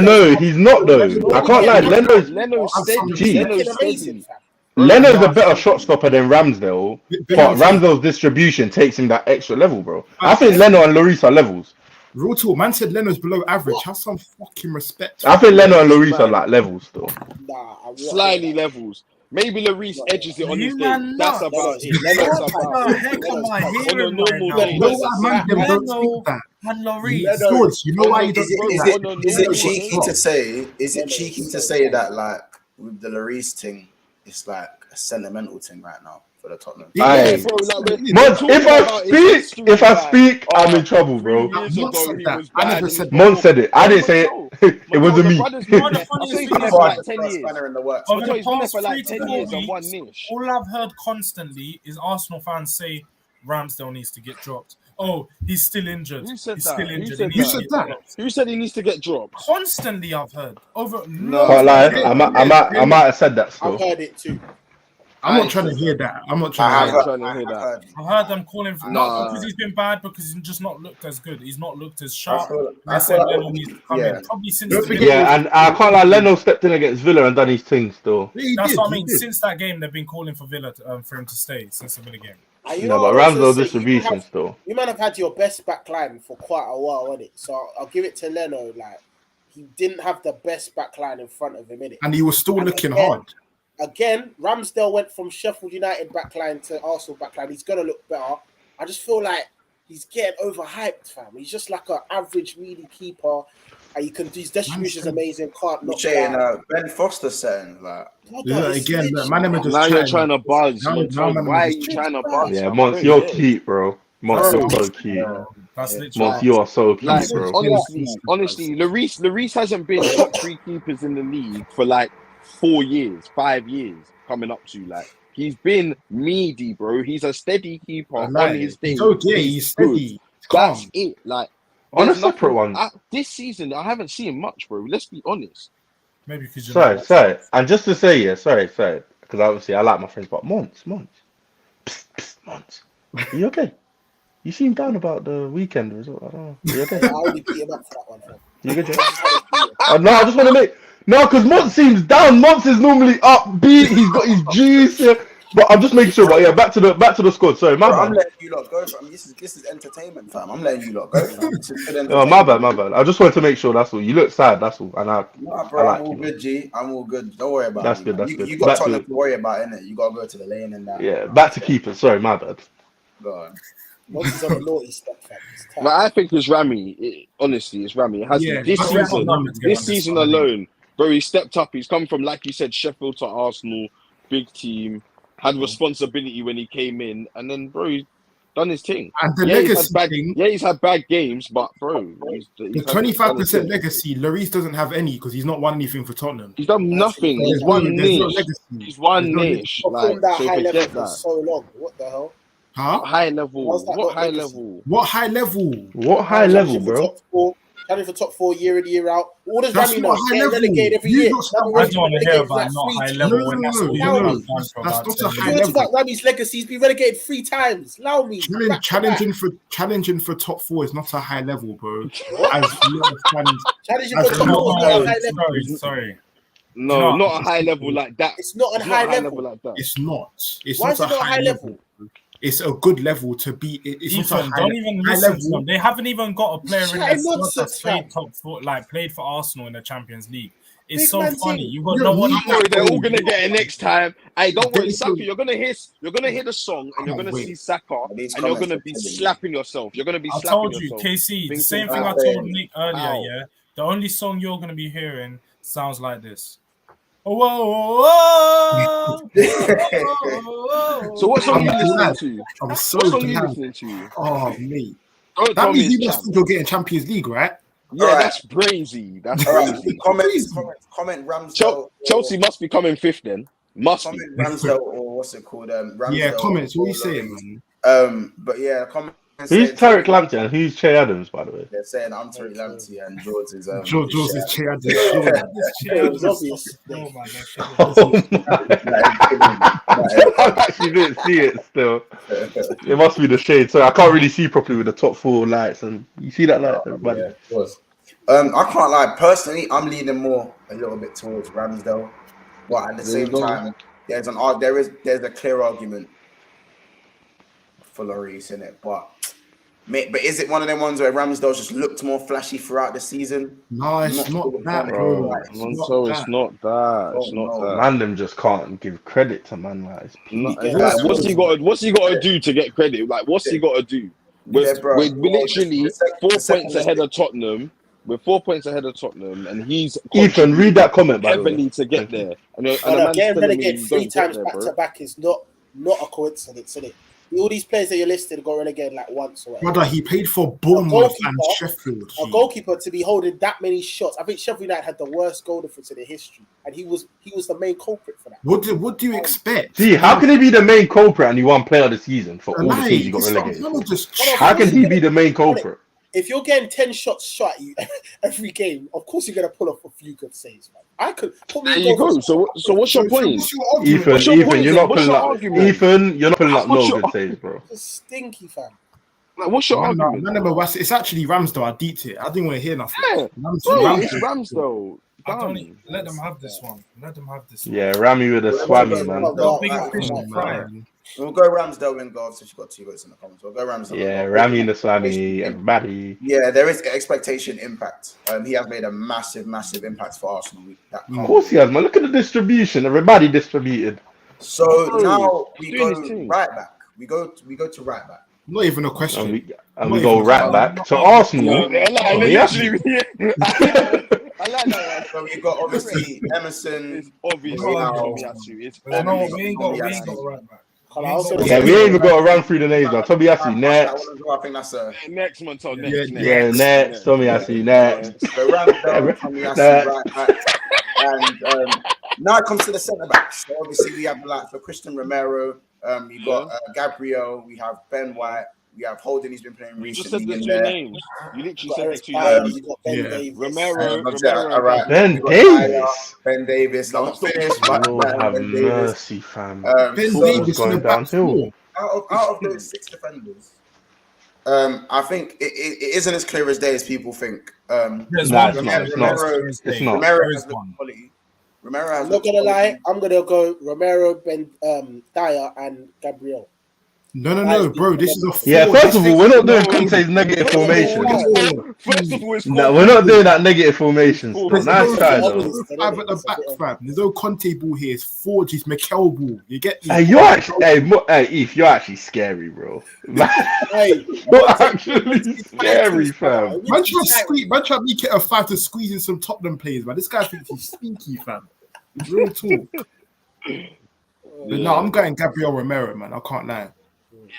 E: No, he's not though. I can't lie.
F: Leno's steady.
E: Leno's a better shot stopper than Ramsdale, but Ramsdale's distribution takes him that extra level, bro. I think Leno and Lloris are levels.
C: Real talk, man said Leno's below average. Have some fucking respect.
E: I think Leno and Lloris are like levels still.
F: Slightly levels. Maybe Lloris edges it on his day. That's about it.
B: And Lloris.
C: You know why you don't
A: Is it cheeky to say? Is it cheeky to say that like with the Lloris thing, it's like a sentimental thing right now for the Tottenham?
E: If I speak, I'm in trouble, bro. Mon said it. I didn't say it. It wasn't me.
B: All I've heard constantly is Arsenal fans say Ramsdale needs to get dropped. Oh, he's still injured.
F: Who said
B: he's
F: that?
B: still injured.
F: Who said that? Who said he needs to get dropped?
B: Constantly, I've heard.
E: No, I might have said that still.
D: I've heard it too.
C: I'm not trying to hear that.
B: I've heard them calling for not because he's been bad, because he's just not looked as good. He's not looked as sharp. I said Leno needs to come in. Probably since
E: and I can't lie, Leno stepped in against Villa and done his thing still.
B: That's what I mean. Since that game, they've been calling for Villa for him to stay since the Villa game.
E: No, but Ramsdale distribution still.
D: You might have had your best back line for quite a while, on it. So I'll give it to Leno. Like, he didn't have the best back line in front of him, innit?
C: And he was still looking hard.
D: Again, Ramsdale went from Sheffield United backline to Arsenal backline. He's gonna look better. I just feel like he's getting overhyped, fam. He's just like an average, meaty keeper. And you can do his distribution's amazing. Can't knock down.
A: Ben Foster saying like.
C: Again,
F: now you're trying to buzz. Why are you trying to buzz?
E: Yeah, Mons, you're cute, bro. Mons, you're so cute. Mons, you are so cute,
F: like,
E: bro.
F: Honestly, Lloris hasn't been top 3 keepers in the league for like 4 years, 5 years coming up to. Like, he's been meaty, bro. He's a steady keeper on his thing.
C: He's steady.
F: That's it. Like,
E: on a separate one.
F: This season, I haven't seen much, bro. Let's be honest.
B: Maybe because
E: sorry. And just to say, sorry. Because obviously I like my friends, but Mons. Psst, Mons. Are you okay? You seem down about the weekend result. I don't know. Are you okay?
D: I already beat him up for that one, fam.
E: You good, Joe? No, I just want to make... No, because Mons seems down. Mons is normally upbeat. He's got his juice. But I'm just making sure. But yeah, back to the squad. Sorry, my bad.
A: I'm letting you lot go. Fam. This is entertainment, fam. I'm letting you lot go. Fam.
E: Oh, my bad. I just wanted to make sure. That's all. You look sad. That's all. And
A: I'm all good, G. I'm all good. Don't worry about it. That's good. You got Tottenham to worry about, innit? You got to go to the lane and that.
E: Yeah, back to keepers. Sorry, my bad.
A: Go on.
D: Once he's on the naughty step, fam.
F: But I think it's Rami. Honestly, it's Rami. It has this season alone, bro. He stepped up. He's come from, like you said, Sheffield to Arsenal, big team. Had responsibility when he came in, and then, bro, he's done his thing.
C: And the legacy thing,
F: he's had bad games, but bro,
C: the 25% legacy, Lloris doesn't have any because he's not won anything for Tottenham.
F: He's done nothing. He's one niche. He's one niche.
D: Like, that high level for so long. What the hell?
C: Huh?
F: High level. What high level?
C: What high level?
E: What high level, bro?
D: Challenge for top 4 year in, year out. All this Rami now, getting relegated every year.
B: I don't want to hear about not high level when that's all you've done for about 10 years.
D: High level. About Rami's legacy. He's been relegated 3 times. Allow me.
C: Challenging for top 4 is not a high level, bro.
D: Challenging for top 4 is not a high level.
B: Sorry.
F: No, not a high level like that.
D: It's not a high level
F: like that.
C: It's not. It's
D: Why
C: not
D: is it not a high level?
C: It's a good level to be. It's not a high
B: don't even listen to them. They haven't even got a player in their squad that's played top 4, like played for Arsenal in the Champions League. It's so funny. You got no one.
F: They're all gonna get it next time. Hey, don't worry, Saka. You're gonna hear the song, and you're gonna see Saka, and you're gonna be slapping yourself. You're gonna be.
B: I told you, KC. The same thing I told Nick earlier. Yeah, the only song you're gonna be hearing sounds like this. Whoa.
F: So what song are you listening to?
C: I'm so
F: what song are you listening to?
C: Oh, mate.
F: Don't
C: That
F: tell me
C: means you
F: it's
C: must
F: champ.
C: think you're getting Champions League, right?
F: Yeah,
A: Alright.
F: that's crazy. That's
A: All right,
F: crazy.
A: comment Ramsdale.
F: Chelsea must be coming fifth then. Must be.
A: Comment Ramsdale or what's it called? Ramsdale.
C: Yeah, comments. What are you
A: or
C: saying,
A: Lloris.
C: man?
A: But yeah, comment.
E: Who's Tarek Lamptey and who's Che Adams, by the way?
A: They're saying I'm Terry Lamptey and George is
C: George is
A: Shea.
C: Che Adams.
D: It's obvious.
E: Oh I actually didn't see it still. It must be the shade. So I can't really see properly with the top 4 lights. And you see that light, everybody?
A: Yeah, it was. I can't lie. Personally, I'm leaning more a little bit towards Ramsdale, but at the
F: There you
A: same
F: go.
A: time, there's a clear argument for Lloris in it. But is it one of them ones where Ramsdale just looked more flashy throughout the season?
C: No, it's not that, bro.
F: It's not that. It's not that.
E: Man, them just can't give credit to man. Like, it's
F: Like, what's he got to do to get credit? Like, what's he got to do? We're literally 4 points ahead of Tottenham. We're 4 points ahead of Tottenham, and he's
E: Ethan, read that comment, by the way.
F: heavily to get there. And
D: Getting relegated 3 times back to back is not a coincidence, is it? All these players that you listed got relegated like once or whatever.
C: Brother, he played for Bournemouth and Sheffield.
D: A goalkeeper to be holding that many shots. I think Sheffield United had the worst goal difference in the history, and he was the main culprit for that.
C: What do you expect?
E: See, how can he be the main culprit and he won player of the season for all the teams he got relegated? How can he be the main culprit?
D: If you're getting 10 shots shot at you every game, of course you're going to pull off a few good saves, man. I could put me.
F: There you go. So what's your point?
E: Ethan, you're not pulling up. Ethan, you're not pulling up no good saves, bro.
D: It's stinky, fam.
F: Like, what's your argument?
C: No, it's actually Ramsdale. I deeped it. I didn't want to hear nothing.
F: Yeah, it's Ramsdale.
B: Let them have this one.
E: Yeah, Rami with a swammy,
A: man. We'll go Ramsdale and Garth, so she's got 2 votes in the comments. We'll go Ramsdale.
E: Yeah, Rami and the swammy, everybody.
A: Yeah, there is expectation impact. He has made a massive impact for Arsenal.
E: Of course he has, man. Look at the distribution. Everybody distributed.
A: So now we go right back. We go to right back.
C: Not even a question.
E: And we go right back to Arsenal.
F: I like that.
A: So we got obviously Emerson.
F: It's obvious.
B: We ain't got right back.
E: Yeah, we ain't even got to run through the names now. Tomiyasu next.
A: I think that's
F: next one.
E: Yeah, next. Tomiyasu next.
A: So Ramsdale, Tomiyasu right back. And now it comes to the centre backs. So obviously we have like for Christian Romero. We got Gabriel. We have Ben White. We have Holden. He's been playing recently.
F: You just said the 2 names. You literally said the 2 names.
D: Ben Davis.
F: Romero.
A: All right.
E: Ben Davis.
A: Ben Davis. I'm not finished.
E: Lord have mercy, fam.
C: Ben Davis
E: going downhill.
A: Out of those 6 defenders, I think it isn't as clear as day as people think.
E: It's not.
A: Romero has the quality. Romero has.
D: I'm not gonna lie. I'm gonna go Romero, Ben, Dyer, and Gabriel.
C: No, bro. This is a 4.
E: Yeah, first of all, we're not doing Conte's negative formation.
F: First of all,
E: No, we're not doing that negative formation. Nice try, though.
C: 5 at the back, fam. There's no Conte ball here. It's 4 G's Mikel ball. You get me?
E: Hey, you're Eve, you're actually scary, bro.
D: Hey,
E: You're actually scary, fam.
C: Man, try to make it a 5 to squeeze in some Tottenham players, man. This guy thinks he's sneaky, fam. It's real talk. But no, I'm going Gabriel Romero, man. I can't lie.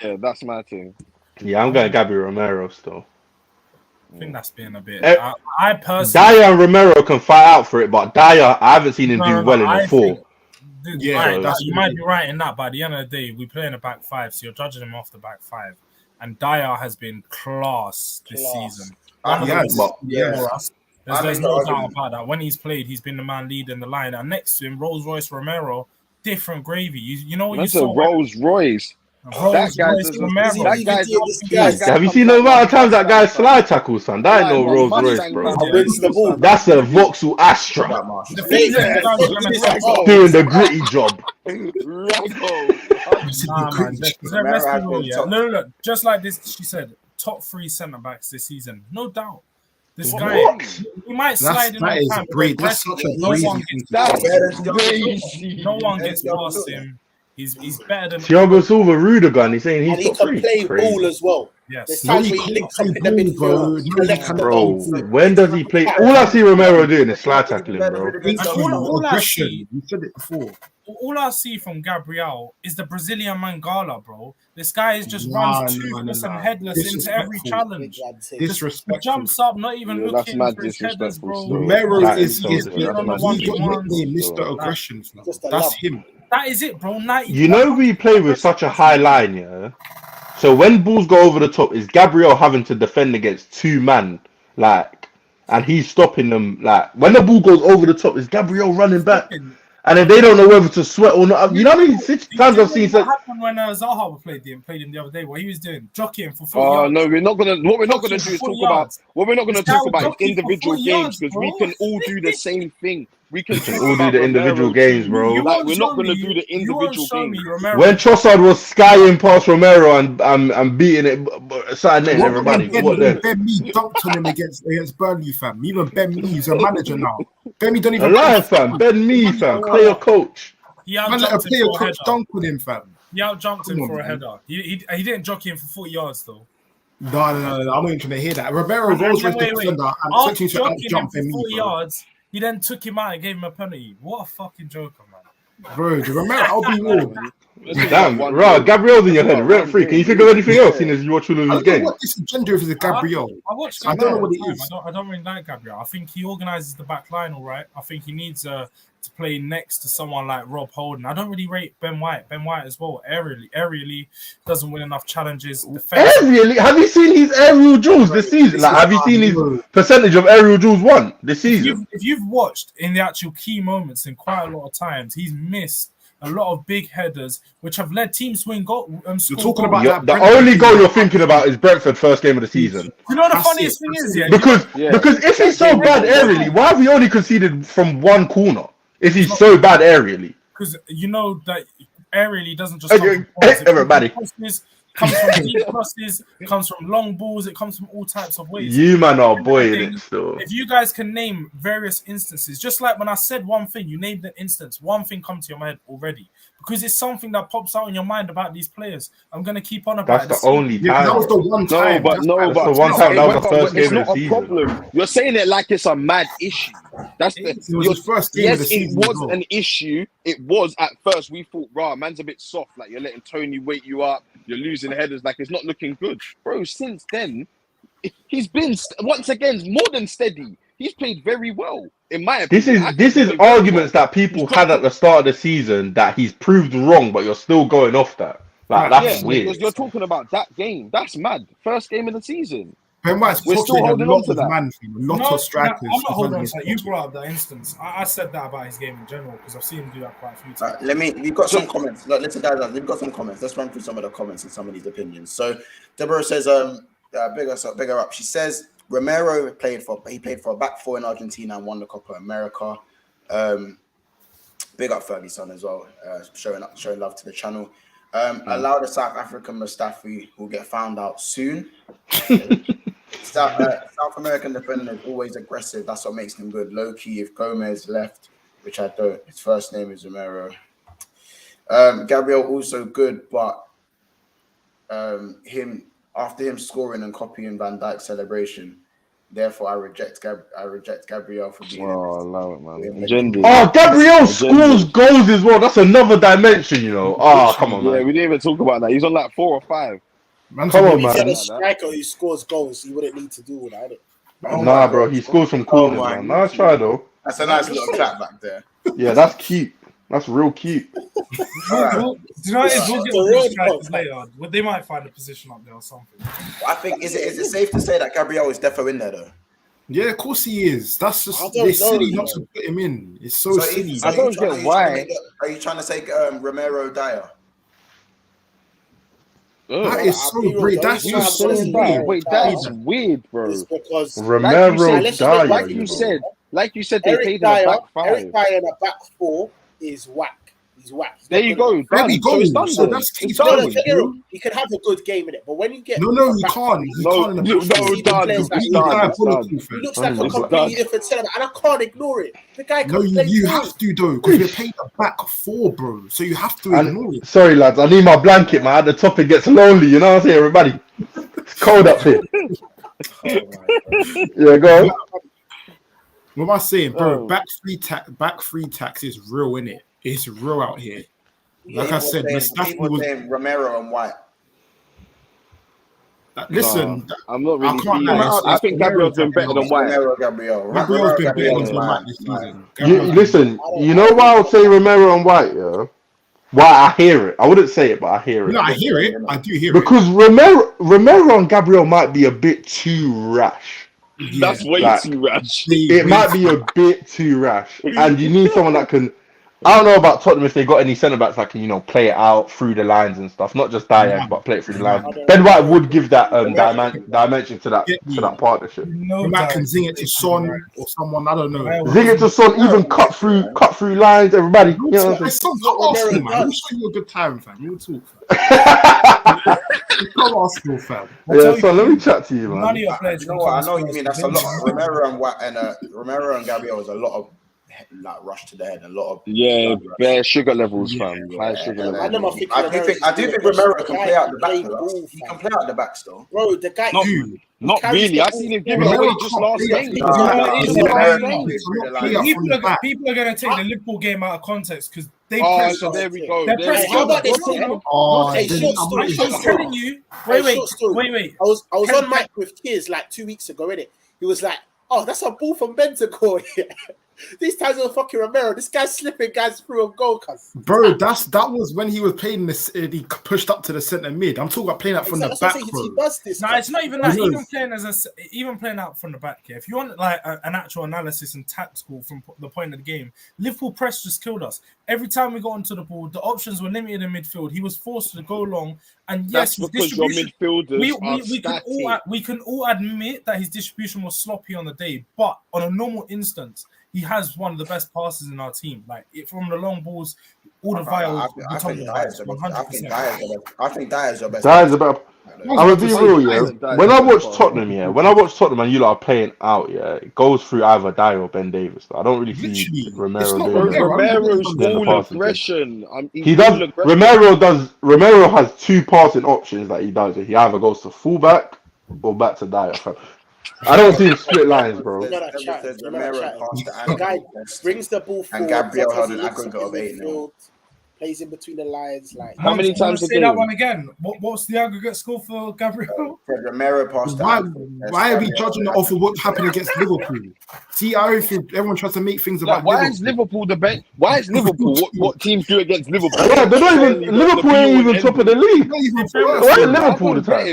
F: Yeah, that's my thing.
E: Yeah, I'm going Gabriel Romero still.
B: I think that's being a bit. I personally.
E: Dyer and Romero can fight out for it, but Dyer, I haven't seen him do well in the 4.
B: You might be right in that, but at the end of the day, we play in a back 5, so you're judging him off the back 5. And Dyer has been class this season. There's no doubt about that. When he's played, he's been the man leading the line. And next to him, Rolls Royce Romero, different gravy. You know what you saw?
F: Rolls Royce. Have
E: you seen the amount of times that guy slide tackles, son? That ain't no Rolls Royce, bro. That's a Vauxhall Astra doing the gritty job.
B: No. Just like this, she said, top 3 centre backs this season, no doubt. This guy, he might slide in on time.
C: That's such a
B: no one gets past him. He's better than
E: Thiago Silva, Rudiger, and he's saying
D: he can play ball as well.
B: Yes.
D: There's
C: No,
D: times
C: he
D: where he
C: can't
D: links up
C: play
D: in the midfield.
C: ball, bro.
D: to
C: No,
D: the
C: he
D: left of the
C: cannot.
E: Bro, when does he play? All I see Romero doing is slide tackling, bro.
B: And all I
C: Aggression.
B: see,
C: You said it before.
B: all I see from Gabriel is the Brazilian Mangala, bro. This guy is just
C: Nah,
B: runs toothless and headless into every challenge. He jumps up, not even
F: Yeah, that's
B: looking
F: mad
B: for his headers,
F: disrespectful
B: bro.
F: still.
C: Romero
E: That
C: is
E: is so
C: his.
E: disrespectful.
B: on the
C: He got
B: 1v1s.
C: nicknamed Mr. Aggression. Fam.
D: Just a
C: That's
D: love.
C: him.
B: That is it, bro. 90,
E: You know we play with such a high line, yeah. So when balls go over the top, is Gabriel having to defend against two man, like, and he's stopping them. Like when the ball goes over the top, is Gabriel running back, and then they don't know whether to sweat or not. You know how many times I've seen.
B: What happened when Zaha played him the other day? What he was doing, jockeying for 40
F: Oh
B: yards.
F: no, we're not gonna. What we're not gonna do is talk about. What we're not gonna
B: This guy
F: talk
B: was
F: about is
B: jockeying for
F: individual
B: 40
F: games
B: yards,
F: because
B: bro.
F: we can all do the same thing. We can talk
E: all do
F: about
E: the individual
F: Romero
E: games,
F: too.
E: bro.
F: Like we're not gonna do the individual games.
E: When Trossard was skying past Romero and beating it, side netting
C: What
E: everybody.
C: Ben,
E: What then?
C: Ben Mee dunked on him against Burnley, fam. Even Ben Mee is a manager now. Ben Mee don't even
E: Alive, fam. Ben Mee, fam. Player coach.
B: He
C: Man, let a
B: out-jumped him
C: player
B: for a
C: coach
B: header.
C: dunk on him, fam.
B: He out-jumped him
C: Come on,
B: for a
C: man.
B: header. He didn't jockey him for 40 yards, though.
C: No. I'm not even trying to hear that. Romero Rolls Royce
B: Wait.
C: defender. I'm
B: After
C: expecting you to
B: jockeying him
C: out-jump
B: for
C: Ben
B: 40
C: Mee, bro.
B: yards, he then took him out and gave him a penalty. What a fucking joker, man.
C: Bro, Romero, I'll be real.
E: Damn, right, Gabriel's in your head, rent free. Can you think of anything else seeing as you watch all of
C: I
E: these
C: don't know
E: games?
C: what this agenda is with Gabriel.
B: I watched
C: I don't know what it
B: Gabriel
C: is.
B: I don't really like Gabriel. I think he organises the back line all right. I think he needs to play next to someone like Rob Holding. I don't really rate Ben White. Ben White as well, aerially doesn't win enough challenges.
E: Aerially? Have you seen his aerial duels this season? Like, have you seen his percentage of aerial duels won this season?
B: If you've watched in the actual key moments, in quite a lot of times, he's missed a lot of big headers, which have led teams to win goal.
C: You're talking about
E: the only goal you're thinking about is Brentford first game of the season.
B: You know the funniest thing is,
E: Because if he's so bad aerially, why have we only conceded from one corner? If he's so bad aerially,
B: because you know that aerially doesn't just
E: everybody.
B: Comes from deep crosses, comes from long balls, it comes from all types of ways.
E: You man are boying it still.
B: If you guys can name various instances, just like when I said one thing, you named an instance, one thing comes to your mind already. Because it's something that pops out in your mind about these players. I'm gonna keep on about.
E: That's the only time.
C: That was the one time.
E: That's the one time. That was the first game of the season.
F: Problem. You're saying it like it's a mad issue. That's the
C: first game of the
F: yes,
C: season.
F: it was an issue. It was at first. We thought, rah, man's a bit soft. Like you're letting Tony wait you up. You're losing headers. Like it's not looking good, bro. Since then, he's been once again more than steady. He's played very well, in my opinion.
E: This is arguments that people had at the start of the season that he's proved wrong, but you're still going off that. Like that's weird.
F: Because you're talking about that game. That's mad. First game of the season.
C: Ben White's
F: We're still holding on to that.
C: A lot of strikers.
B: I'm not holding on to that. You brought up that instance. I said that about his game in general because I've seen him do that quite a few times.
A: We've got some comments. Look, listen, guys, we've got some comments. Let's run through some of the comments and some of these opinions. So Deborah says, bigger up. She says Romero played for a back four in Argentina and won the Copa America. Big up Ferguson as well, showing love to the channel. Allow the South African Mustafi will get found out soon. South American defender is always aggressive. That's what makes him good. Low key, if Gomez left, which I don't, his first name is Romero. Gabriel also good, but after him scoring and copying Van Dijk's celebration, therefore I reject Gabriel for being.
F: Oh, allow it, man.
E: Gabriel scores goals as well. That's another dimension, you know. Come on, man.
F: Yeah, we didn't even talk about that. He's on like 4 or 5.
C: Man,
E: come on,
D: If he had
E: man.
D: a striker who scores goals, he wouldn't need to do all that.
E: Nah, bro, he scores from corners, man. Nice try, though.
A: That's a nice little clap back there.
E: Yeah, that's cute. That's real cute.
B: Do you know what it is? We'll get to the strikers later. Well, they might find a position up there or something.
A: I think is it safe to say that Gabriel is defo in there though?
C: Yeah, of course he is. That's just
D: it's
C: silly not to put him in. It's so silly.
F: I don't get why.
A: Are you trying to say Romero Dyer?
C: That is so great. That's just so weird.
F: Wait, that is weird, bro.
D: It's because
E: Romero Dyer.
F: Like you said, they
D: Eric
F: played
D: Dyer,
F: in a back 5.
D: Eric Dyer in a back 4 is whack. He's whack.
F: There you go.
C: There we go. So that's he's done.
D: He can have a good game in it, but when you get
C: he can't. He can't.
D: He looks like a completely different setup, and I can't ignore it. The guy can play.
C: You have to though, because we're playing a back 4, bro. So you have to ignore it.
E: Sorry, lads. I need my blanket, man. The topic gets lonely. You know what I'm saying, everybody? It's cold up here. Yeah, go on.
C: What am I saying, bro?
F: Oh.
C: Back free tax is real, innit? It's real out here. Like I said,
A: people saying Romero and White.
C: Listen,
F: I'm not really
C: I can't
F: feeling
C: lie,
F: it. I think Gabriel's been better than White.
A: Gabriel's
C: been better than White this season.
E: Listen, you know why I would say Romero and White, yeah? Why I hear it. I wouldn't say it, but I hear it.
C: No, I hear it. I do hear
E: because Romero and Gabriel might be a bit too rash.
C: Yeah.
F: That's way too rash.
E: It might be a bit too rash. And you need someone that can... I don't know about Tottenham if they got any centre-backs that can, play it out through the lines and stuff. Not just Diaz, but play it through the lines. Ben White would give that dimension to that partnership.
C: You might can zing it to Son or someone, I don't know.
E: Zing it to Son, even cut through lines, everybody. You know what I'm saying?
C: Son, come Arsenal, man. We'll show you a good time, fam. We'll talk, fam. Come Arsenal, fam.
E: Yeah, Son, let me chat to you, man.
A: You know what? I know what you mean. That's a lot. Romero and White and Romero and Gabriel is a lot of rush to the head, a lot of
F: bare sugar levels, fam. High sugar levels.
A: I do think Romero can play out the back. He can play out the back still.
D: Bro, the guy.
F: Not really. I seen him give it away just last game.
B: People are going to take the Liverpool game out of context because they
F: press. So there we go.
D: How about this?
B: I'm telling you. Wait.
D: I was on mic with Kiers like 2 weeks ago, innit? He was like, "Oh, that's a ball from Bentancur." These times with fucking Romero, this guy's slipping guys through a goal, cuz.
C: Bro, that was when he was playing this. He pushed up to the centre mid. I'm talking about playing out from the back.
D: He does this.
B: No, it's not even that. Even playing out from the back here. If you want like an actual analysis and tactical from the point of the game, Liverpool press just killed us. Every time we got onto the ball, the options were limited in midfield. He was forced to go long, and yes,
F: that's because your midfielders
B: we can all admit that his distribution was sloppy on the day, but on a normal instance, he has one of the best passes in our team. Like from the long balls, all the vials.
A: I think Diaz is your best.
E: Diaz about. I would be real, yeah. When I watch Tottenham, and you lot are playing out, yeah, it goes through either Diaz or Ben Davies. I don't really see Romero doing that.
F: Romero's ball aggression.
E: He does. Romero has two passing options that he does. He either goes to fullback or back to Diaz. I don't see him split lines, bro.
D: The guy brings the ball forward,
A: and Gabriel held an aggregate of 8 now.
D: Plays in between the lines. Like
F: how many times
B: say that one again? What's the aggregate score for Gabriel?
A: Romero passed.
C: Why are we judging it off of what happened against Liverpool? See, I don't think everyone tries to make things about.
F: Why is Liverpool the best? Why is Liverpool? What teams do against Liverpool?
E: Yeah, they're not even. Liverpool ain't even top of the league. Why is Liverpool the top?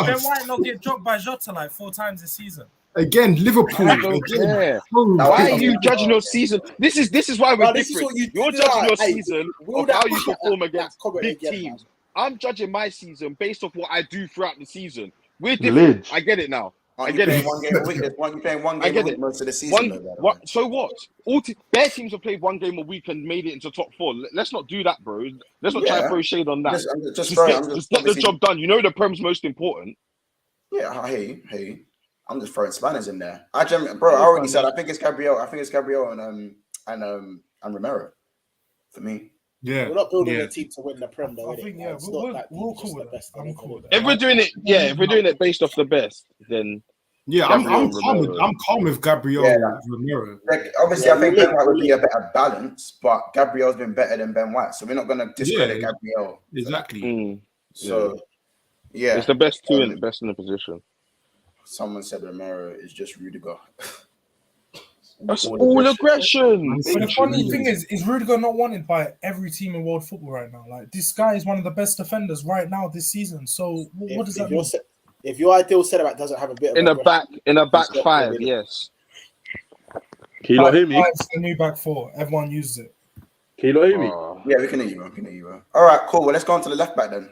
B: Then why not get dropped by Jota like 4 times this season?
C: Again, Liverpool.
F: Why are you judging your season? This is why we're different. You're judging your season of how you perform against big teams. I'm judging my season based off what I do throughout the season. We're different. I get it now. I get it.
A: One game a week. You playing one game a week most of the season.
F: So what? Bare teams have played one game a week and made it into top 4. Let's not do that, bro. Let's not try to throw shade on that. Just get the job done. You know the Prem's most important.
A: Yeah, I hear you. I'm just throwing Spanish in there. I already said I think it's Gabriel. and Romero for me.
C: Yeah,
D: we're not building a team to win the Prem, though.
B: I think
D: we're cool with it.
F: If we're doing it based off the best, then
C: I'm calm with Gabriel Romero.
A: Like, obviously, I think Ben White would be a better balance, but Gabriel's been better than Ben White, so we're not going to discredit Gabriel.
C: Exactly.
A: So, yeah,
F: it's the best two in the position.
A: Someone said Romero is just Rudiger.
F: That's all aggression.
B: But the funny thing is Rudiger not wanted by every team in world football right now? Like, this guy is one of the best defenders right now this season. So what does that mean?
D: If your ideal centre back doesn't have a bit of
F: in a back five, yes.
E: Can you not hear me?
B: It's the new back 4. Everyone uses it.
E: Can you not hear me?
A: Yeah, we can hear you. All right, cool. Well, let's go on to the left back then.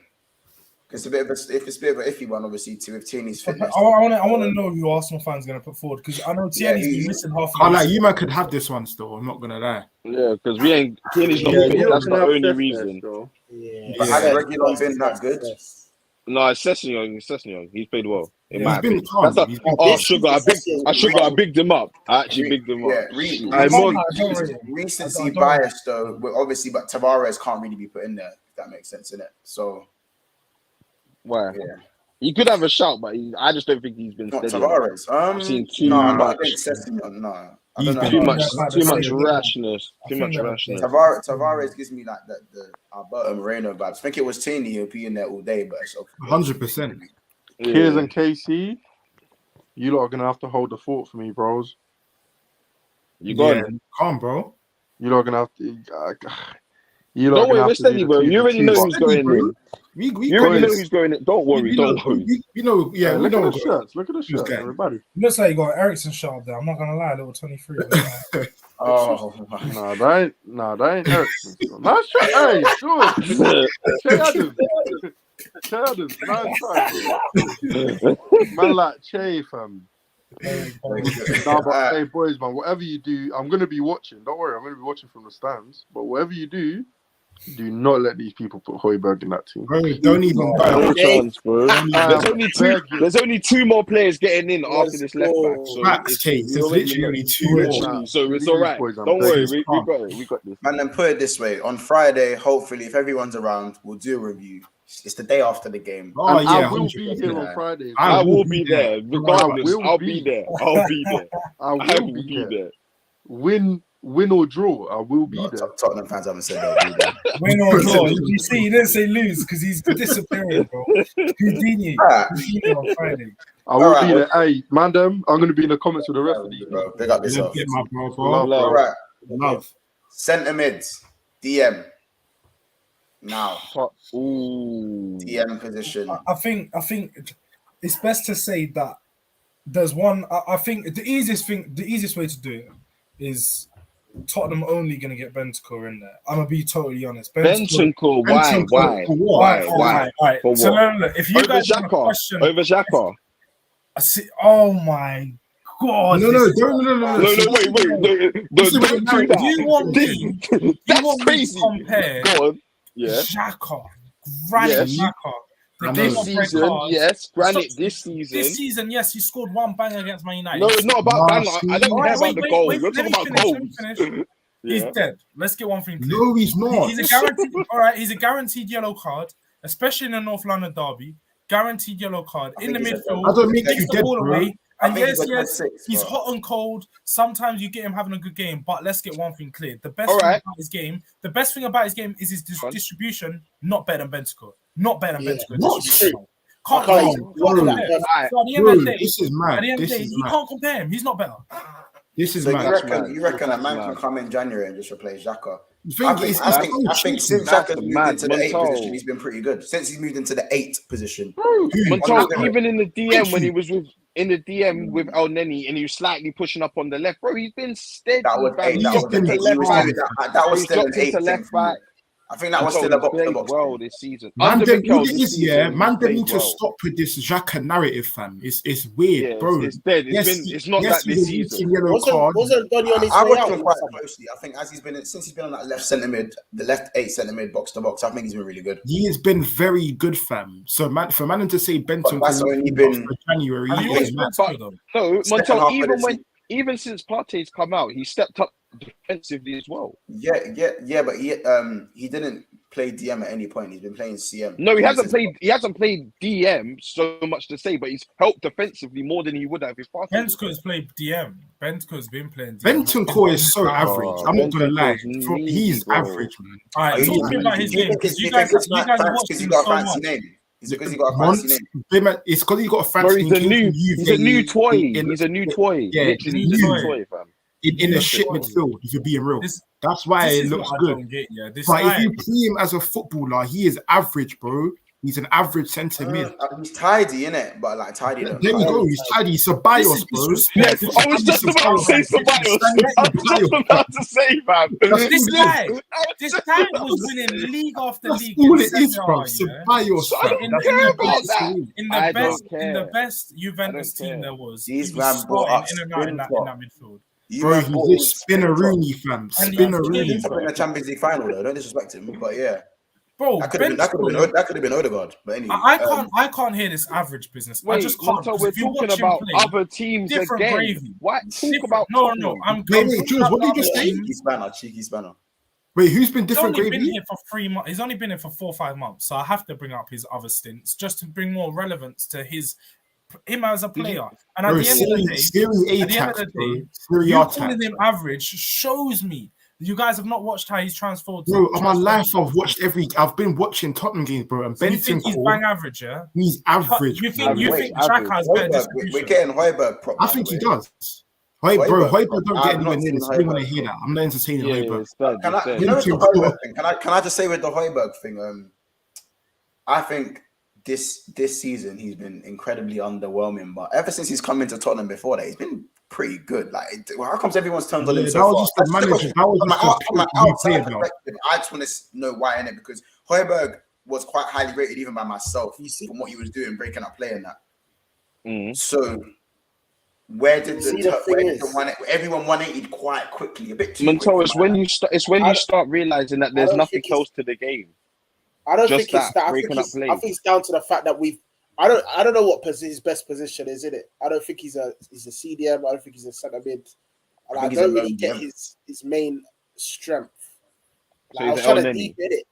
A: It's a bit of an iffy one, obviously, with Tierney's fitness.
B: I want to know who Arsenal fans are going to put forward, because I know Tierney's been missing half.
C: You man could have this one still. I'm not gonna lie.
F: Yeah, because Tierney's not fit. That's the only reason.
A: But has Reguilon been that good?
F: No, it's Sessegnon. He's played well.
C: He's been calm.
F: Sugar. I bigged him up. I actually bigged him up.
A: Recency bias though, obviously, but Tavares can't really be put in there. If that makes sense, innit? So.
F: Why?
A: Yeah.
F: He could have a shout, but I just don't think he's been
A: Not
F: steady.
A: Tavares.
F: I've seen too
A: No, not
F: much.
A: against Sessignon. No, I
C: He's
A: don't know.
F: Too
C: been-
F: much
B: Like the
F: rashness.
B: I
F: Too
B: think
F: much
B: they're the
F: rashness.
B: same.
A: Tavares gives me like the Alberto Moreno vibes. I think it was Tierney who'll be in there all day, but it's
C: 100%.
G: Kiers
F: Yeah.
G: and KC, you lot are gonna have to hold the fort for me, bros.
F: You got
C: Yeah,
F: it.
C: calm, bro.
G: You lot are gonna have to. You lot
F: Don't
G: are gonna
F: worry,
G: have
F: we're
G: to
F: steady,
G: do the
F: bro.
G: T's
F: You
G: and
F: already
G: C's,
F: know
G: but-
F: who's going in.
C: We
F: You already know
G: boys.
F: who's going in. Don't worry,
C: we
F: don't
C: know,
F: worry.
C: we know, yeah, we
G: Look
C: know.
G: at the shirts. Look at the
C: Who's
G: shirts,
C: that?
G: everybody.
B: Looks like you got Ericsson shot up there. I'm not gonna lie, little 23.
A: Oh,
G: Nah, that ain't Ericsson. Nice try. Hey, George. Che Adams. Nice try, bro. Man like Che, fam. Nah, but hey, boys, man, whatever you do, I'm going to be watching. Don't worry, I'm going to be watching from the stands. But whatever you do not let these people put Højbjerg in that team.
C: Bro, don't even
F: No
C: go.
F: chance, bro.
G: Beg you.
F: There's only two more players getting in after this left back. So
C: Facts, Chase. There's literally only two
F: literally,
C: more.
F: so it's all right.
G: Boys, I'm
F: Don't worry,
G: begging.
F: we got it. We got this.
A: man, then put it this way: on Friday, hopefully, if everyone's around, we'll do a review. It's the day after the game.
C: Oh,
G: And
C: yeah.
G: I will
C: 100%.
G: be here on Friday.
F: I will be there. Regardless,
G: I will
F: I'll
G: be.
F: be there. I'll be there.
G: I
F: I
G: will
F: will
G: be
F: be
G: there.
F: there.
G: Win or draw, I will be there.
A: Tottenham fans haven't said they'll be there.
B: Win or draw. You see, he didn't say lose because he's disappearing, bro. Houdini on Friday.
G: I will
A: Alright,
G: be there. Hey, man, I'm going to be in the comments with the rest of these.
A: Bro, big up yourself.
C: Get my bro,
G: Love,
C: bro.
A: All right,
C: Love.
A: centre mids, DM. Now,
F: Ooh.
A: DM position.
B: I think it's best to say that there's one. I think the easiest way to do it is Tottenham only going to get Bentancur in there. I'm gonna be totally honest.
F: Bentancur, why?
B: Why?
F: For
B: So
F: what?
B: look, if you
F: Over
B: guys have a
F: Xhaka.
B: question,
F: Over Xhaka.
B: I see, oh my god!
C: No,
B: this-
C: no,
F: No, wait.
C: Listen,
F: Don't do
C: wait,
B: You
F: that.
B: want me?
F: That's
B: You want me
F: crazy.
B: to compare
F: Go on. Yeah.
B: Xhaka, Granit
F: Yes.
B: Xhaka, the
C: I
B: game
C: know.
B: of
F: This
B: red
F: season,
B: cards.
F: yes. Granite
B: So-
F: this season.
B: This season, yes, he scored one banger against Man United.
F: No, it's not about banger. I don't care about the goals. We're
B: Let
F: talking
B: me
F: about
B: finish,
F: goals.
B: let me finish. He's
F: Yeah.
B: dead. Let's get one thing clear.
C: No, he's not.
B: He's a guaranteed. All right, he's a guaranteed yellow card, especially in the North London derby. Guaranteed yellow card in the midfield.
C: I don't make
B: Takes
C: you
B: the
C: dead,
B: ball
C: bro.
B: away.
A: I
B: And
A: think
B: yes,
A: he's a good six,
B: he's
A: bro.
B: hot and cold. Sometimes you get him having a good game, but let's get one thing clear: the best
F: All
B: thing
F: right.
B: about his game, is his
F: Fun.
B: distribution. Not better than Bentancur. Not better than
D: Yeah.
B: Bentancur.
C: What?
B: Distribution.
D: I
B: Can't
D: can't
B: compare.
D: even
C: bro.
D: look at
F: Alright.
D: that.
B: So at the end
C: Bro,
B: of the day,
C: this is mad.
B: at the end of
C: This
B: the day,
C: is
B: you
C: mad.
B: can't compare him. He's not better.
C: This is
A: So
C: mad.
A: you reckon a man
F: That's
A: can
F: mad.
A: come in January and just replace Xhaka?
C: The
A: I
C: thing is,
A: think since
F: That's
A: Xhaka's moved
F: mad.
A: into the 8th
F: Mental.
A: position, he's been pretty good. Since he's moved into the 8th position.
F: Montal,
A: Honestly.
F: even in the DM
C: Thank
F: when
C: you.
F: he was in the DM with El Neni and he was slightly pushing up on the left, bro, he's been steady.
A: That was
F: fam.
A: 8.
F: He's
A: That was
F: dropped
A: an
F: into
A: 8.
F: left back.
A: That was
F: He's
A: still an
F: dropped into
A: 8
F: left back.
A: I think that was
F: Montal,
A: still a
F: he's
A: box to
F: played
A: box.
F: well this season.
C: Man,
F: Under
C: them,
F: Mikel
C: what it
F: this
C: is, yeah,
F: season,
C: man,
F: he's
C: they
F: played
C: need to
F: well.
C: stop with this Xhaka narrative, fam. It's weird,
F: Yeah,
C: bro.
F: it's dead. It's not that this
C: he's a
F: season.
C: walking yellow card.
D: Wasn't Donny on his
A: I
D: way
A: watched
D: out?
A: him quite closely. I think since he's been on that left centre mid, the left 8 centre mid box to box, I think he's been really good.
C: He has been very good, fam. So, man, for man to say Benton
A: But that's only been-
C: for January,
B: Have you
C: is
B: watched
C: mad.
B: Bentancur though?
F: No,
A: Second half
F: Montal,
A: of the
F: even since Partey's come out, he stepped up defensively as well.
A: Yeah, but he didn't play DM at any point. He's been playing CM.
F: No, he hasn't played DM so much to say, but he's helped defensively more than he would have if Partey.
B: Bentancur's played DM. Bentancur's been playing DM.
C: Bentancur is so average. I'm not gonna lie.
F: Bentancur's
C: He's
F: bro.
C: average, man.
B: All right,
A: He's-
B: talking about his game because you guys
A: because
B: have watched
A: he's
B: him
A: got a
B: so
A: fancy
B: much.
A: name. Is it because he got a fancy name?
C: It's because he got a
F: Bro,
C: fancy
F: he's a
C: name.
F: new toy.
C: in-
F: He's a new toy.
C: Yeah,
F: Literally,
B: he's
F: he's
B: a
F: a
B: new
F: new
B: toy.
F: toy, fam.
C: in a
B: This-
C: shit midfield, if you're being real.
B: This-
C: That's why
B: This
C: it
B: is
C: looks
B: what I
C: good.
B: don't get, yeah. This
C: But if
B: guy,
C: you play him as a footballer, he is average, bro. He's an average centre mid.
A: He's tidy, innit? But like tidy.
C: There we go. He's tidy. Ceballos, bro.
F: Yes, I was just about to say Ceballos. I was just about to say, fam.
B: this guy was winning league after
C: That's
B: league.
C: all
B: in
C: it is,
B: Serie
C: bro.
B: A, yeah?
C: Ceballos,
F: I
C: fam.
F: don't
C: That's
F: care
C: all
F: about
C: it is.
F: that.
B: In
F: I
B: the
F: don't
B: best
F: care.
B: Juventus
F: I don't
B: team
F: care.
B: there was,
A: These
B: he was
A: man brought up
B: starting in and out in that midfield.
C: Bro, he's just Spinaroonie, fam.
B: And
C: Spinaroonie.
B: he's-
A: in the Champions League final though. Don't disrespect him, but yeah,
B: Bro,
A: that could have been Odegaard. But anyway,
B: I can't hear this average business. I
F: Wait,
B: just can't.
F: Montel,
B: 'cause
F: we're
B: if you
F: talking
B: watch him
F: about
B: play,
F: other teams
B: different
F: again.
B: gravy.
F: Why talk about
B: No,
F: Tottenham?
B: I'm
C: Wait, Jules, what did you just say?
A: Cheeky spanner.
C: Wait, who's been
B: He's
C: different?
B: only been
C: Gravy?
B: here for 3 months. He's only been here for 4 or 5 months. So I have to bring up his other stints just to bring more relevance to him as a player. And at
C: Bro,
B: the end of the day,
C: Serie A
B: at the end of
C: tax,
B: the
C: bro.
B: day,
C: Serie
B: you
C: A
B: calling
C: tax.
B: him average shows me you guys have not watched how he's transformed.
C: Bro, on my life, I've been watching Tottenham games, bro. And
B: So you think he's bang average, yeah?
C: He's average.
B: You
C: bro.
B: think Xhaka's better distribution?
A: We're getting Højbjerg prop.
C: I think he does. Højbjerg don't get anywhere near this. I don't want to hear that. I'm not entertaining Højbjerg.
A: Can I, you know, with the Højbjerg thing, can I just say with the Højbjerg thing, I think this season he's been incredibly underwhelming. But ever since he's come into Tottenham before that, he's been pretty good. Like, how comes everyone's turned on him so far? From my outside perspective, I just want to know why in it, because Højbjerg was quite highly rated even by myself from what he was doing, breaking up, playing that. So where did everyone 180'd quite quickly? A bit too.
F: Montoya, it's when you start realizing that there's nothing else to the game.
D: I don't think it's that. I think it's down to the fact that I don't know what his best position is in it. I don't think he's a CDM. I don't think he's a centre mid. And I don't really get his main strength. Like, I was trying to deep in it.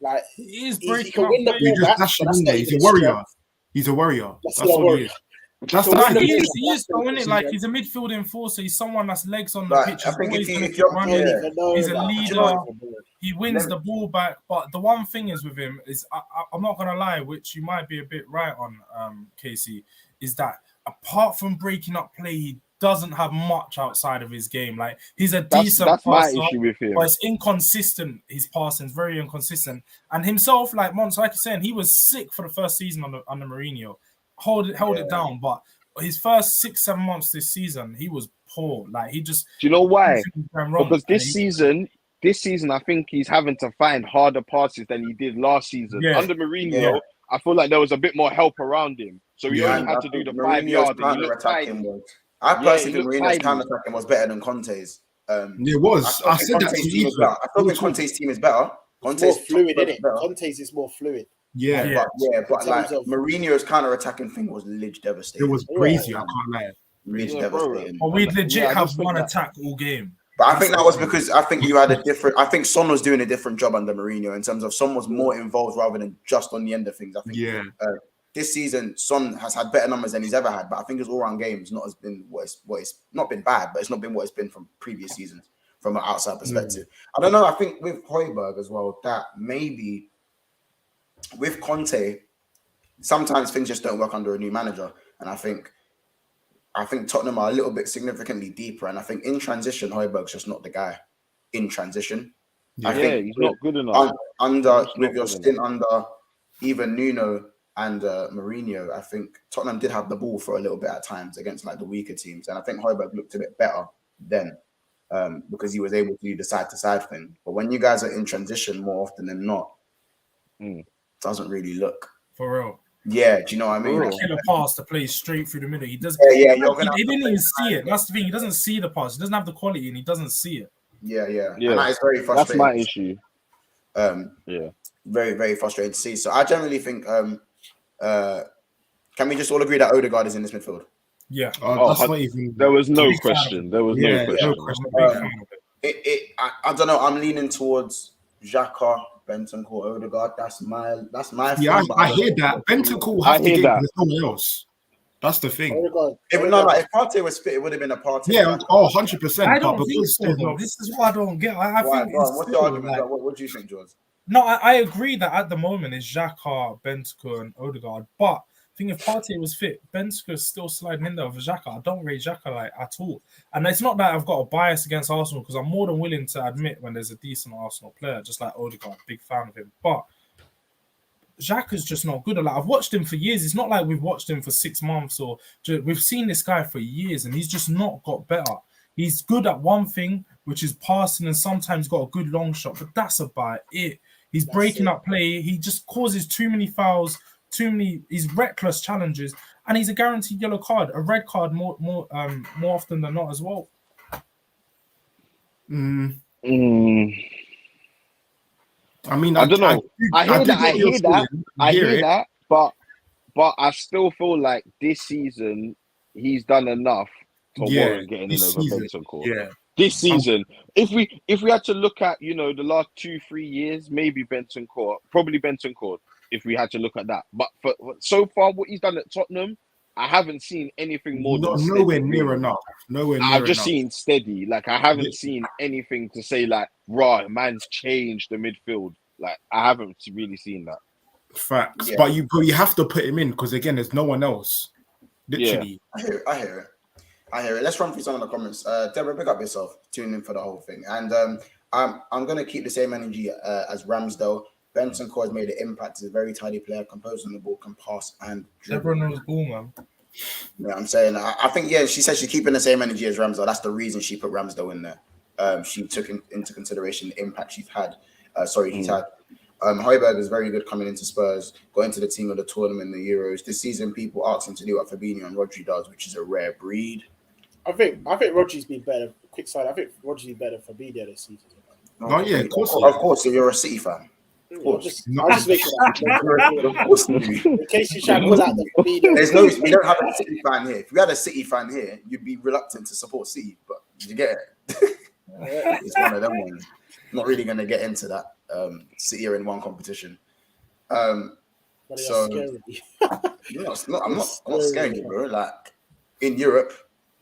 D: Like, he can win the ball back, but that's not
C: he's a warrior. He's a warrior. That's all he is. That's the thing.
B: He is throwing it like he's a midfield enforcer. He's someone that's legs on the pitch.
A: I think
B: he's a leader. He wins the ball back. But the one thing is with him is, I'm not gonna lie, which you might be a bit right on, Casey, is that apart from breaking up play, he doesn't have much outside of his game. Like, he's a decent
F: passer,
B: my
F: issue with him.
B: But it's inconsistent. His passing is very inconsistent. And himself, like Mons, like you're saying, he was sick for the first season under Mourinho. Held it down, but his first 6-7 months this season, he was poor. Like, he just.
F: Do you know why? Because this season, I think he's having to find harder passes than he did last season. Under Mourinho, I feel like there was a bit more help around him, so he only had to do the 5 yard.
A: I personally think Mourinho's counter-attacking was better than Conte's.
C: It was. I said that to you.
A: I still think Conte's team is better.
D: Conte's more fluid, isn't it? Conte's is more fluid.
A: But like Mourinho's counter-attacking thing was legit devastating.
C: It was crazy. I can't lie.
A: Really devastating.
B: But we legit have one attack all game.
A: But I think that was because I think you had a different. I think Son was doing a different job under Mourinho in terms of Son was more involved rather than just on the end of things. I think this season Son has had better numbers than he's ever had, but I think his all-round game has not been what it's not been bad, but it's not been what it's been from previous seasons from an outside perspective. I don't know. I think with Højbjerg as well, that maybe with Conte, sometimes things just don't work under a new manager, and I think Tottenham are a little bit significantly deeper, and I think in transition, Højbjerg's just not the guy. In transition, I think
F: he's not good enough.
A: Under even Nuno and Mourinho, I think Tottenham did have the ball for a little bit at times against like the weaker teams, and I think Højbjerg looked a bit better then because he was able to do the side-to-side thing. But when you guys are in transition more often than not, doesn't really look
B: for real.
A: Yeah, do you know what I mean?
B: Like, kill a pass to play straight through the middle. He does.
A: He
B: didn't even see it. That's the thing. He doesn't see the pass. He doesn't have the quality, and he doesn't see it.
A: Yeah. And that is very frustrating.
F: That's my issue.
A: Very, very frustrating to see. So I generally think, can we just all agree that Odegaard is in this midfield?
B: Yeah.
C: That's not even.
F: There was no question. There was no question.
A: I don't know. I'm leaning towards Xhaka, Bentancur, Odegaard. That's my.
C: Yeah, I hear that. Bentancur has to get with someone else. That's the thing.
A: If Partey was fit, it would have been a Partey.
C: Yeah, 100%.
B: I don't think so, though. This is what I don't get. I think
A: what's the argument? What do you think, George?
B: No, I agree that at the moment it's Xhaka, Bentancur, and Odegaard. But I think if Partey was fit, Bentancur is still sliding in there over Xhaka. I don't rate Xhaka like at all. And it's not that I've got a bias against Arsenal, because I'm more than willing to admit when there's a decent Arsenal player, just like Odegaard, big fan of him. But Xhaka's just not good. Like, I've watched him for years. It's not like we've watched him for 6 months or we've seen this guy for years, and he's just not got better. He's good at one thing, which is passing, and sometimes got a good long shot, but that's about it. He's breaking up play. He just causes too many fouls, he's reckless challenges, and he's a guaranteed yellow card, a red card more often than not as well.
C: I mean,
F: I don't know. I hear that, but I still feel like this season he's done enough warrant getting
C: this
F: in over
C: season,
F: Bentancur.
C: Yeah.
F: This season, if we had to look at, the last 2-3 years, maybe Bentancur, probably Bentancur, if we had to look at that. But for so far, what he's done at Tottenham, I haven't seen anything more than steady.
C: Nowhere near enough.
F: I've just seen steady. Like, I haven't seen anything to say, like, raw, man's changed the midfield. Like, I haven't really seen that.
C: Facts. But you have to put him in because, again, there's no one else. Literally.
A: Yeah. I hear it. Let's run through some of the comments. Deborah, pick up yourself. Tune in for the whole thing. And I'm going to keep the same energy as Ramsdale. Bentancur has made an impact. He's a very tidy player, composed on the ball, can pass and dribble.
B: Deborah knows ball, man.
A: Yeah, I'm saying. I think, she said she's keeping the same energy as Ramsdale. That's the reason she put Ramsdale in there. She took into consideration the impact he's had. He's had. Højbjerg is very good coming into Spurs, got into the team of the tournament in the Euros. This season, people ask him to do what Fabinho and Rodri does, which is a rare breed.
D: I think Rodri's been better. Quick side, I think Rodri's been better for Fabinho this season.
A: Of course, if you're a City fan. Of course.
D: I'm just making that. In case you try to pull out the Fabinho.
A: We don't have a City fan here. If we had a City fan here, you'd be reluctant to support City, but you get it. It's one of them ones. I'm not really going to get into that. City are in one competition. I'm not scaring you, bro. Like, in Europe,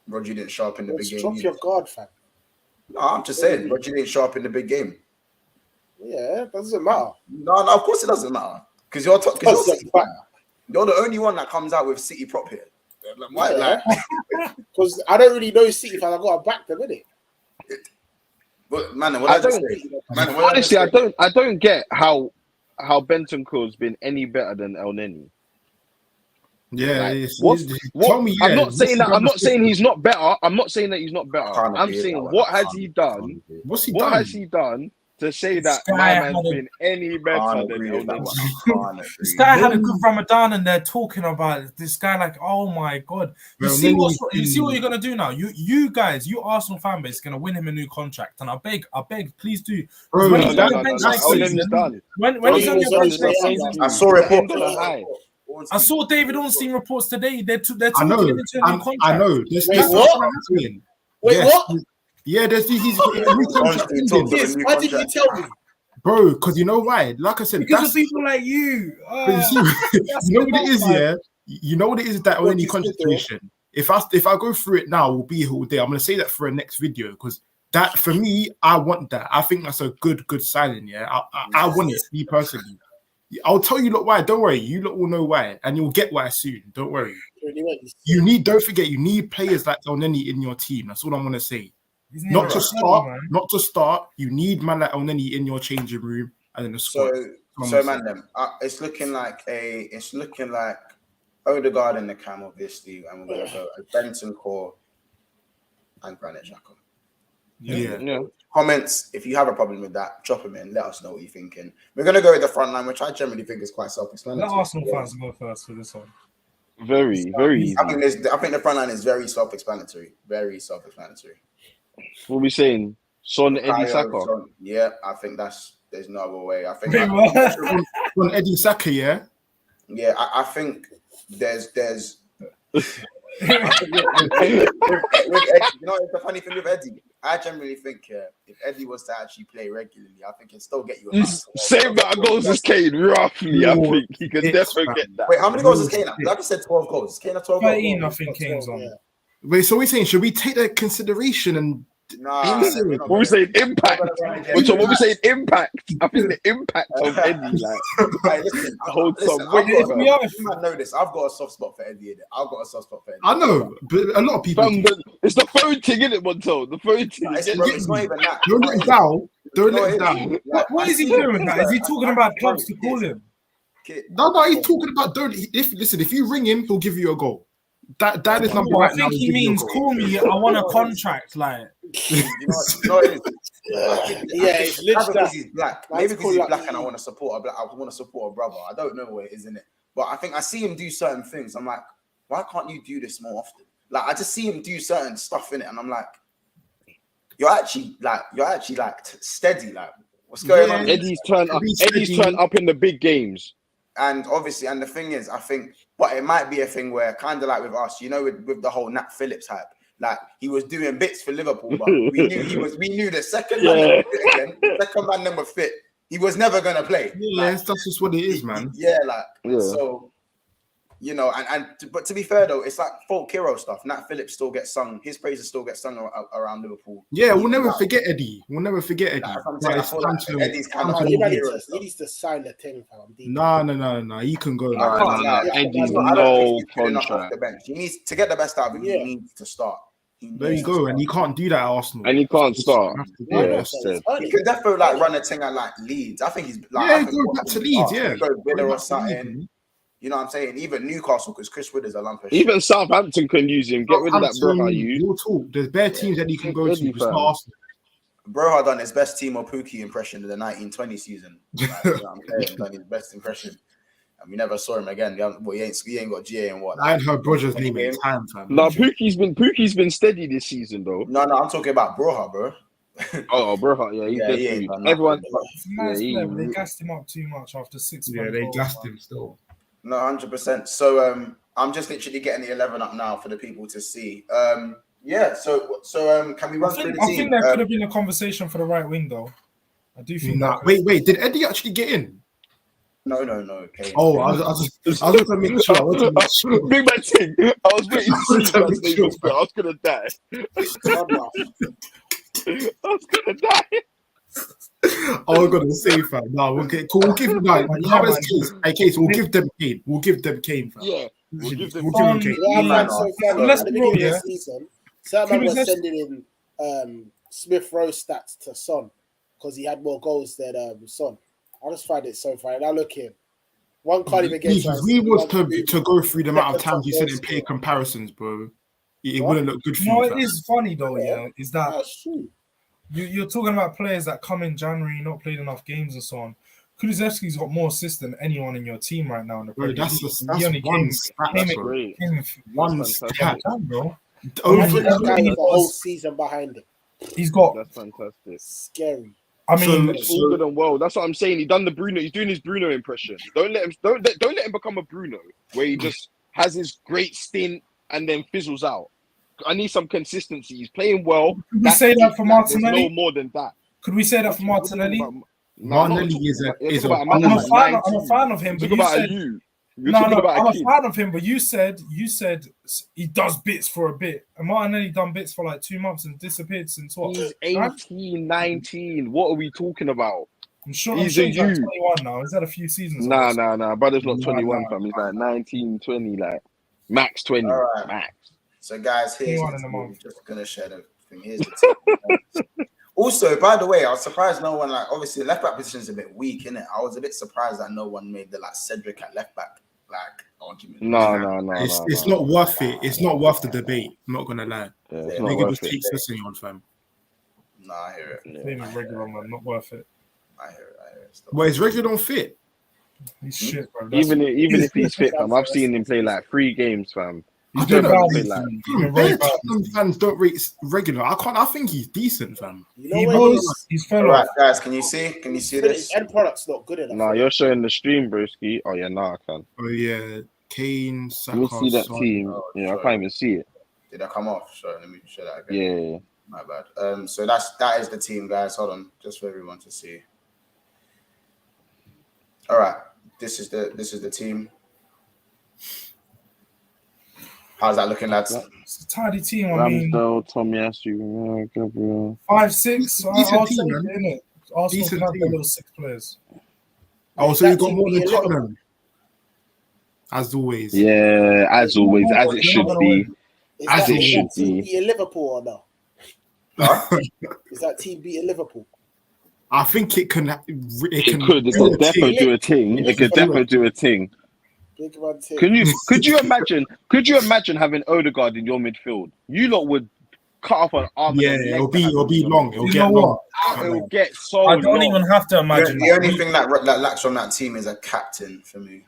A: Rodri didn't show up in the big game.
D: Drop your guard, fam.
A: No, I'm just saying, Rodri didn't show up in the big game.
D: Yeah, it doesn't matter.
A: No, of course it doesn't matter. Because you're the only one that comes out with City prop here. Why?
D: Because I don't really know City fans. I've got to back them, innit?
A: But man, what
F: honestly, I don't get how Bentancur's been any better than El Neni.
C: Yeah,
F: I'm not saying that. I'm not saying he's not better. I'm not saying that he's not better. I'm saying what has he done? What has he done to say that my man's been any better than El Neni?
B: This guy had a good Ramadan, and they're talking about this guy like, oh my god! You see what you're gonna do now? You guys, you Arsenal fan base, gonna win him a new contract, and I beg, please do. When he's on your bench,
A: I saw it.
B: I saw David Ornstein reports today. They're talking him into a new contract.
C: I know.
D: Wait, what?
C: Yeah, there's these.
D: Why didn't you tell me?
C: Bro, because you know why? Like I said,
B: because of people like you.
C: You know what it is, yeah? You know what it is that only concentration. If I go through it now, we'll be here all day. I'm gonna say that for a next video because that for me, I want that. I think that's a good signing. Yeah, I want it. Me personally, I'll tell you why. Don't worry, you lot will know why, and you'll get why soon. Don't worry. Don't forget, you need players like El Neni in your team. That's all I'm gonna say. Not to start. You need man like El Neni in your changing room and in the squad.
A: So man, it's looking like Odegaard in the cam, obviously, and we're gonna go Bentancur and Granit Xhaka.
C: Yeah.
A: Comments, if you have a problem with that, drop them in. Let us know what you're thinking. We're gonna go with the front line, which I generally think is quite self-explanatory.
B: Let Arsenal fans go first for this one.
F: Very, very easy.
A: I think the front line is very self-explanatory. Very self-explanatory.
F: What are we saying? Son, Eddie, Saka.
A: Yeah, I think there's no other way. I think
C: Son, Eddie, Saka. Yeah.
A: Yeah, I think there's. With Eddie, it's the funny thing with Eddie. I generally think if Eddie was to actually play regularly, I think he'd still get you.
F: Same amount of goals as Kane, roughly. I think he could definitely get that.
A: Wait, how many goals is Kane? Like you said, 12 goals. Kane 12 goals.
B: 13, I think Kane's on.
C: Wait, so we're saying, should we take that consideration and?
F: What we saying? Impact. So what we saying? Impact. I think the impact of Eddie, like, hold some weight.
A: You might know this. I've got a soft spot for Eddie. I've got a soft spot for Eddie.
C: I know, but a lot of people.
F: It's the phone thing, isn't it, Monto? The phone thing.
A: It's not even that.
C: Don't let it down. Don't let it down.
B: What is he doing now? Is he talking about clubs to call him?
C: No, he's talking about if you ring him, he'll give you a goal. That is number one.
B: I think he means call me. I want a contract, like.
A: It's because he's black. Maybe because he's black and I want to support a brother. I don't know what it is, in it. But I think I see him do certain things. I'm like, why can't you do this more often? Like, I just see him do certain stuff in it, and I'm like, you're actually steady. Like, what's going on?
F: Eddie's turned up in the big games.
A: And obviously, and the thing is, I think, but it might be a thing where, kind of like with us, with the whole Nat Phillips hype, Like he was doing bits for Liverpool, but we knew the second man them were fit. He was never gonna play.
C: Yeah, that's just what it is, man.
A: So. You know, but to be fair though, it's like folk hero stuff. Nat Phillips still gets sung. His praises still get sung around Liverpool.
C: Yeah, we'll never forget Eddie. We'll never forget Eddie.
A: Eddie's kind of
D: he needs to sign the thing, fam.
C: No. He can go.
F: Eddie's no contract.
A: Off the bench. He needs to get the best out of him. He needs to start.
C: There you go, and he can't do that at Arsenal.
F: And he can't start.
A: He could definitely like run a thing at like Leeds. I think he's like
C: go back to Leeds.
A: Go Villa or something. You know what I'm saying? Even Newcastle, because Chris Wood is a lump of shit.
F: Even Southampton can use him. Get rid of that Broha you.
C: We'll talk. There's bare teams that he can go to. It's not Arsenal.
A: Broha done his best Timo Pukki impression of the 1920 season. Like, you know what I'm saying? Done his best impression. And we never saw him again. He ain't got GA and what.
C: I ain't heard Broja's name in time, fam.
F: No, Pukki's been steady this season, though.
A: No, I'm talking about Broha, bro.
F: Broha, he's definitely. Everyone.
B: They gassed him up too much after 6 months.
C: Yeah, they gassed him still.
A: No, 100%. So I'm just literally getting the 11 up now for the people to see. So can we run through the team?
B: I think there could have been a conversation for the right wing though. I do think that.
C: Wait, did Eddie actually get in?
A: No. Okay.
C: Oh, I was going to make sure.
F: Big man thing. I was waiting to see that name. I was gonna die.
C: I was gonna say, fam. No, we'll give him Case. We'll give them Kane. We'll give them Kane, fam.
F: Yeah, we'll give them
C: Kane.
B: Let's be real, yeah.
D: Certain man was sending in Smith Rowe stats to Son because he had more goals than Son. I just find it so funny. Now look here. One can't even get.
C: If we was to go through the amount of times you said in play comparisons, bro, it wouldn't look good for you.
B: No, it is funny though. Yeah, is that
D: that's true.
B: You're talking about players that come in January, not played enough games and so on. Kulusevski's got more assists than anyone in your team right now in the Premier League.
C: That's one stat,
B: bro.
D: Imagine that guy with the whole season behind him.
B: He's got.
F: That's fantastic.
D: Scary.
B: I mean,
F: it's all good and well. That's what I'm saying. He done the Bruno. He's doing his Bruno impression. Don't let him become a Bruno where he just has his great stint and then fizzles out. I need some consistency. He's playing well.
B: Could we say that for Martinelli?
F: No more than that.
B: Could we say that for Martinelli?
C: Martinelli is a.
B: I'm a fan of him, but you said I'm a fan of him, but you said he does bits for a bit. And Martinelli done bits for like 2 months and disappeared since what?
F: He's 18, 19. What are we talking about?
B: I'm sure he's like 21 now. He's had a few seasons.
F: Nah. Brother's not 21, fam. He's like 19, 20, like max 20.
A: Right.
F: Max.
A: So guys, here's I'm just gonna share the thing. Here's the team. Also, by the way, I was surprised no one, like, obviously the left back position is a bit weak, innit? I was a bit surprised that no one made the like Cedric at left back argument.
F: No.
C: It's not worth it. It's not worth the debate. I'm not gonna lie.
F: Yeah,
C: Nigga just takes Sessegnon on, fam.
A: No, I hear it.
B: Even regular man, not worth it.
A: I hear it.
C: Well, is regular fit?
B: He's shit, bro.
F: Even if he's fit, fam, I've seen him play like 3 games, fam.
C: Fans don't rate regular. I think he's decent, fam.
B: He's fair.
A: Right, guys, can you see this?
D: His end product's not good enough.
F: Nah, you're showing the stream, broski. Oh yeah, I can.
C: Oh yeah, Kane, Saka.
F: Let me see that team. I can't even see it.
A: Did I come off? Sorry, let me show that again.
F: Yeah.
A: My bad. So that is the team, guys. Hold on, just for everyone to see. All right, this is the team. How's that looking, lads?
B: It's a tidy team. I mean,
F: Ramsdale, Tomiyasu, Gabriel.
B: 5-6. I'll take
C: man.
B: it, innit? Arsenal can have their little 6 players.
C: Oh, so you got more than Tottenham. As always.
F: Yeah, as always, as it should be. As it should be.
D: Beating Liverpool or no?
A: Huh?
D: Is that team beating Liverpool?
C: I think it can.
F: It could definitely do a thing. It could definitely do a thing. Could you imagine having Odegaard in your midfield? You lot would cut off an arm.
C: Yeah, it'll be long. It'll get long.
F: It'll get so.
B: I don't even have to imagine.
A: The only thing that lacks from that team is a captain for me.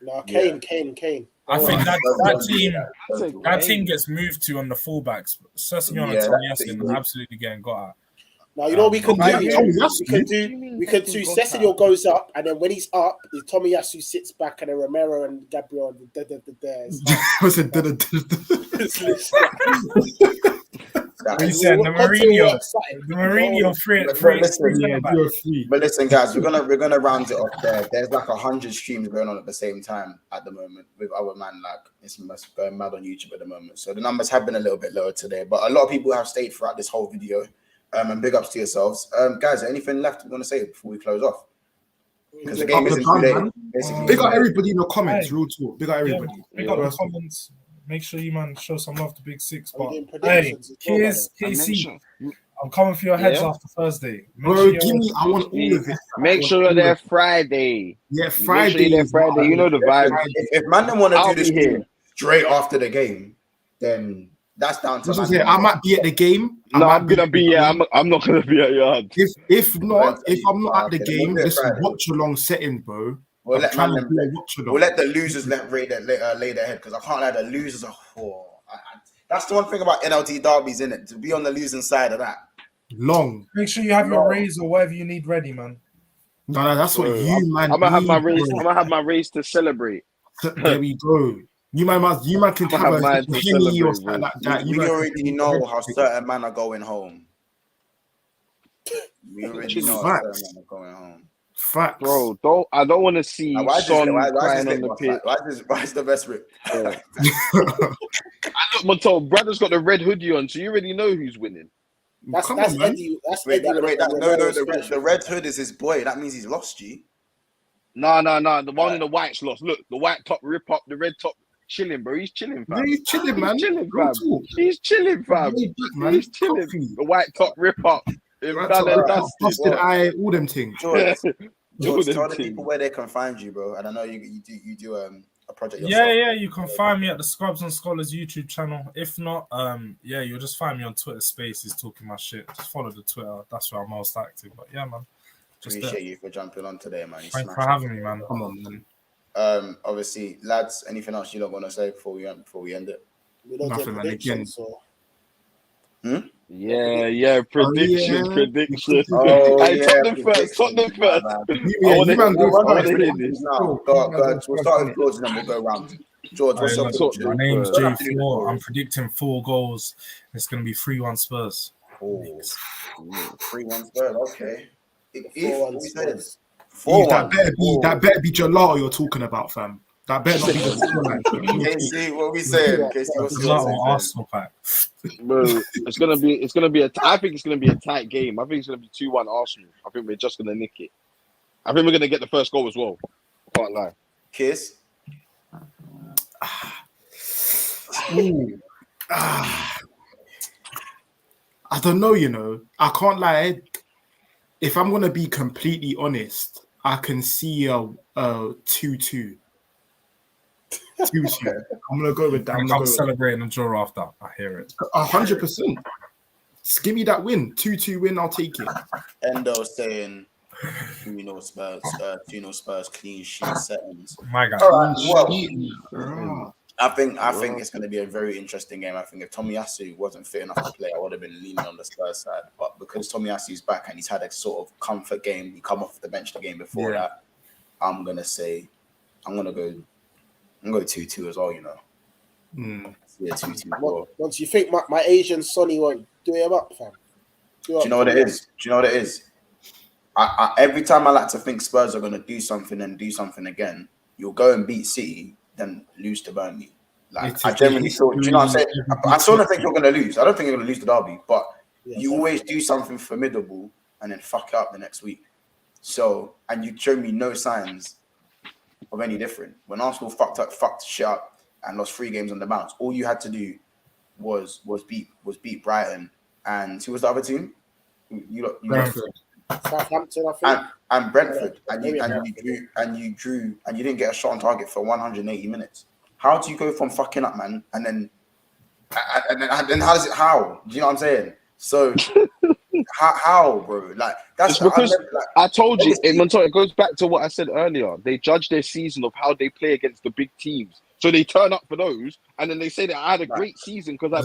D: No, Kane.
B: I think that team gets moved to on the fullbacks. Sessegnon and Tomiyasu are absolutely getting got at.
D: Now you know what we can
C: Yeah,
D: do.
C: Tomiyasu.
D: We can do. Sessegnon goes up, and then when he's up, Tomiyasu sits back, and then Romero and Gabriel.
C: Was it
B: He said the Mourinho free
A: But listen, guys, we're gonna round it off there. There's like 100 streams going on at the same time at the moment with our man. Like it's going mad on YouTube at the moment. So the numbers have been a little bit lower today, but a lot of people have stayed throughout this whole video. And big ups to yourselves, guys. Anything left we want to say before we close off? Because the game isn't today.
C: Big up everybody in the comments, real talk. Big up everybody.
B: Big up the comments. Make sure you man show some love to Big Six. But hey, here's KC. I'm coming for your heads after Thursday.
C: Bro, give me. I want all of it.
F: Make sure you're there Friday.
C: Yeah, Friday.
F: Sure Friday. You know the vibe.
A: If man don't want to do this game straight after the game, then that's down to man.
C: I might be at the game.
F: No, I'm gonna be. Yeah, I'm not gonna be at yard.
C: If I'm not at the game, listen, watch along setting, bro.
A: We'll let the losers lay their head, because I can't let the losers that's the one thing about NLT derbies, isn't it? To be on the losing side of that.
C: Long.
B: Make sure you have your raise or whatever you need ready, man.
C: No, that's what man.
F: I'm gonna have my race. I'm gonna have my race to celebrate.
C: There we go. You man can have a penny or something like that.
A: We already know how certain men are going home. We already know how certain men are going home.
C: Facts.
F: Bro, I don't want to see Son crying on the pitch.
A: Why is the best rip?
F: Yeah. I look, Montel, brother's got the red hoodie on, so you already know who's winning.
D: That's Eddie. That's Eddie.
A: The red hood is his boy. That means he's lost, G.
F: No. The one in the white's lost. Look, the white top rip up, the red top chilling, bro. He's chilling, fam.
C: Yeah, he's chilling, man.
F: He's chilling, fam. He's chilling. The white top rip up.
C: Busted eye, all them things.
A: George, tell the people where they can find you, bro. And I know you do a project yourself.
B: Yeah, you can find me at the Scrubs and Scholars YouTube channel. If not, you'll just find me on Twitter Spaces talking my shit. Just follow the Twitter. That's where I'm most active. But yeah, man.
A: Appreciate you for jumping on today, man.
B: Thanks for having me, man.
C: Come on, man.
A: Obviously, lads, anything else you don't want to say before we end it?
D: We don't
C: Nothing,
D: get predictions, so.
F: Yeah. Prediction. Tottenham first.
A: We'll start with George and then we'll go around. George, what's your prediction?
B: My name's J4. I'm predicting 4 goals. It's going to be 3-1 Spurs.
A: 3-1 Spurs, okay.
D: 4-1 Spurs.
C: That better be gelato you're talking about, fam. That better not be the
A: KC, what we saying?
B: Arsenal pack.
F: Bro, it's gonna be I think it's gonna be a tight game. I think it's gonna be 2-1 Arsenal. I think we're just gonna nick it. I think we're gonna get the first goal as well. I can't lie.
A: Kiss.
C: I don't know, I can't lie. If I'm gonna be completely honest, I can see a 2-2. 2-2. I'm gonna go with that.
B: I'm celebrating a draw after. I hear it.
C: 100%. Just give me that win. 2-2 win. I'll take it.
A: Endo saying, Spurs clean sheet settings.
B: My God.
A: All right, I think it's going to be a very interesting game. I think if Tomiyasu wasn't fit enough to play, I would have been leaning on the Spurs side. But because Tomiyasu's back and he's had a sort of comfort game, he come off the bench the game before that. I'm going to go 2-2 as well, Yeah, 2-2.
D: Once you think my Asian Sonny won't do him up, fam?
A: Do you know what it is? I every time I like to think Spurs are going to do something and do something again, you'll go and beat City, then lose to Burnley. Like, I generally thought, do you know what I'm saying? I sort of think you're going to lose. I don't think you're going to lose the derby, but you always do something formidable and then fuck it up the next week. So, and you show me no signs of any different. When Arsenal fucked shit up and lost 3 games on the bounce, all you had to do was beat Brighton and who was the other team?
B: Brentford.
D: Southampton, I think.
A: And Brentford, and you drew, and you didn't get a shot on target for 180 minutes. How do you go from fucking up, man, and then how? Do you know what I'm saying? So how, bro? Like that's
F: because I told you, it goes back to what I said earlier. They judge their season of how they play against the big teams. So they turn up for those, and then they say that I had a great season because I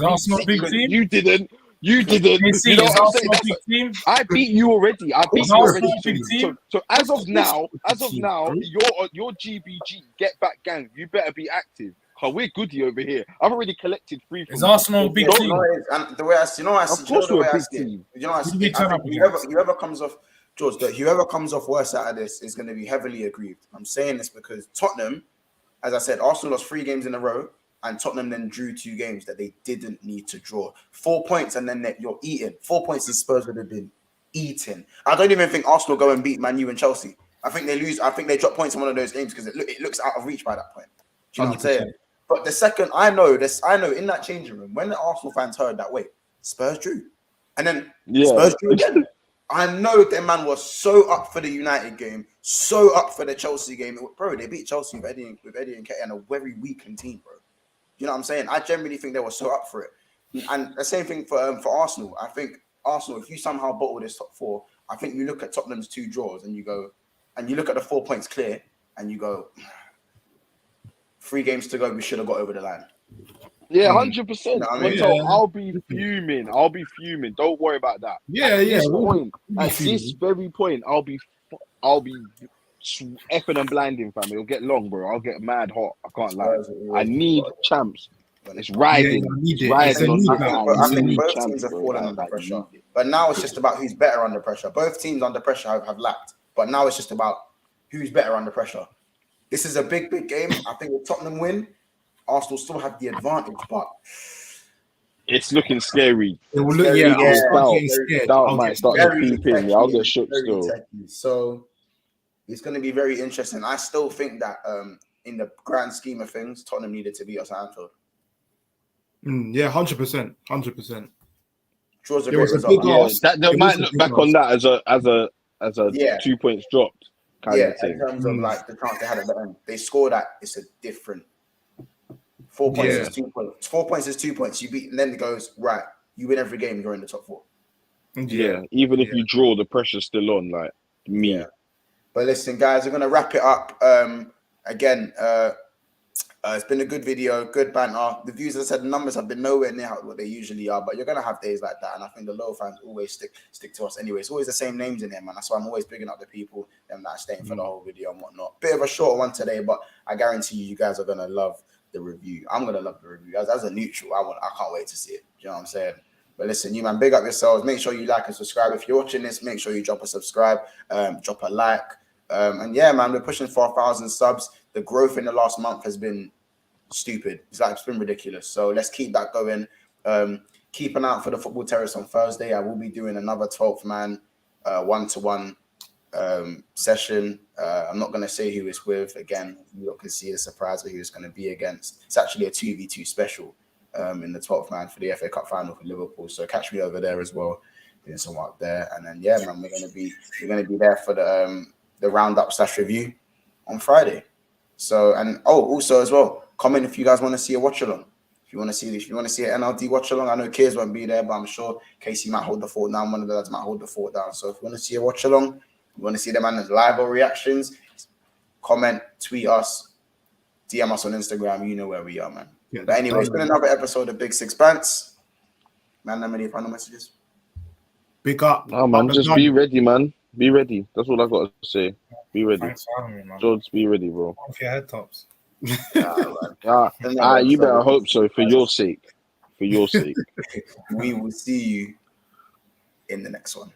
F: beat City, you didn't. You didn't.
B: JC,
F: You know
B: is
F: what I'm saying?
B: Arsenal a big team?
F: I beat you already. I beat
B: Is
F: you
B: Arsenal
F: already.
B: a big team?
F: So as of now,
C: bro.
F: your GBG get back gang. You better be active. Cause we're goody over here. I've already collected 3 from
B: Is
F: you.
B: Arsenal a big
A: Yeah,
B: team?
A: and the way I see, I
F: Of
A: see,
F: course
A: the
F: we're
A: way
F: a
A: I
F: big
A: see it.
F: team.
A: I
B: Who do we
A: see, I
B: turn
A: think
B: up against?
A: whoever comes off, George, that whoever comes off worse out of this is going to be heavily aggrieved. I'm saying this because Tottenham, as I said, Arsenal lost 3 games in a row, and Tottenham then drew 2 games that they didn't need to draw. 4 points, and then you're eating. 4 points, and Spurs would have been eating. I don't even think Arsenal go and beat Man U and Chelsea. I think they lose. I think they drop points in one of those games because it looks out of reach by that point. Do you know what I'm saying? But the second I know in that changing room, when the Arsenal fans heard that, wait, Spurs drew. And then Spurs drew again. I know that man was so up for the United game, so up for the Chelsea game. Bro, they beat Chelsea with Eddie and Ketty and a very weakened team, bro. You know what I'm saying? I generally think they were so up for it. And the same thing for Arsenal. I think Arsenal, if you somehow bottle this top 4, I think you look at Tottenham's 2 draws and you go, and you look at the 4 points clear and you go, 3 games to go, we should have got over the line.
F: Yeah, 100%.
A: You know what I mean?
F: So I'll be fuming. Don't worry about that. At this very point, I'll be effing and blinding, fam. It'll get long, bro. I'll get mad hot. I can't lie. I need champs. It's riding.
A: I think both teams have fallen under pressure. But now it's just about who's better under pressure. Both teams under pressure have lacked. But now it's just about who's better under pressure. This is a big game. I think if Tottenham win, Arsenal still have the advantage, but
F: it's looking scary.
C: It will look,
F: Doubt might start to creep in. I'll get shook still.
A: So it's going to be very interesting. I still think that in the grand scheme of things, Tottenham needed to beat us at Anfield.
C: 100%.
A: Draws a great result.
F: They might look back on that as a 2 points dropped.
A: In terms of like the chance they had at the end, they scored at. It's a different 4 points is 2 points. 4 points is 2 points. You beat, and then it goes right. You win every game, you're in the top 4.
F: Yeah, even if you draw, the pressure's still on. Like me.
A: Yeah. But listen, guys, we're gonna wrap it up. Again, it's been a good video, good banter. The views, as I said, the numbers have been nowhere near what they usually are, but you're gonna have days like that, and I think the loyal fans always stick to us anyway. It's always the same names in there, man. That's why I'm always bigging up the people them that are staying for the whole video and whatnot. Bit of a short one today, but I guarantee you guys are gonna love the review. I'm gonna love the review. As a neutral, I can't wait to see it. Do you know what I'm saying? But listen, you man, big up yourselves. Make sure you like and subscribe. If you're watching this, make sure you drop a subscribe, drop a like. And yeah, man, we're pushing for 1,000 subs. The growth in the last month has been stupid. It's been ridiculous. So let's keep that going. Keep an eye out for the Football Terrace on Thursday. I will be doing another 12th man one-to-one session. I'm not going to say who it's with. Again, you can see the surprise of who it's going to be against. It's actually a 2v2 special in the 12th man for the FA Cup final for Liverpool. So catch me over there as well, doing some work there. And then yeah, man, we're going to be there for the roundup / review on Friday. So and also as well, comment if you guys want to see a watch along. If you want to see an NLD watch along, I know Kiers won't be there, but I'm sure Casey might hold the fort down. One of the lads might hold the fort down. So if you want to see a watch along, you want to see the man's live or reactions, comment, tweet us, DM us on Instagram. You know where we are, man. Yeah, but anyway, it's been another episode of Big Six Pants. Man, how many final messages?
C: Big up.
F: No, man, just be ready, man. Be ready. That's all I got to say. Be ready.
B: Thanks for having me, man.
F: George, be ready, bro.
B: Off your head tops.
F: You better hope so for your sake. For your sake.
A: We will see you in the next one.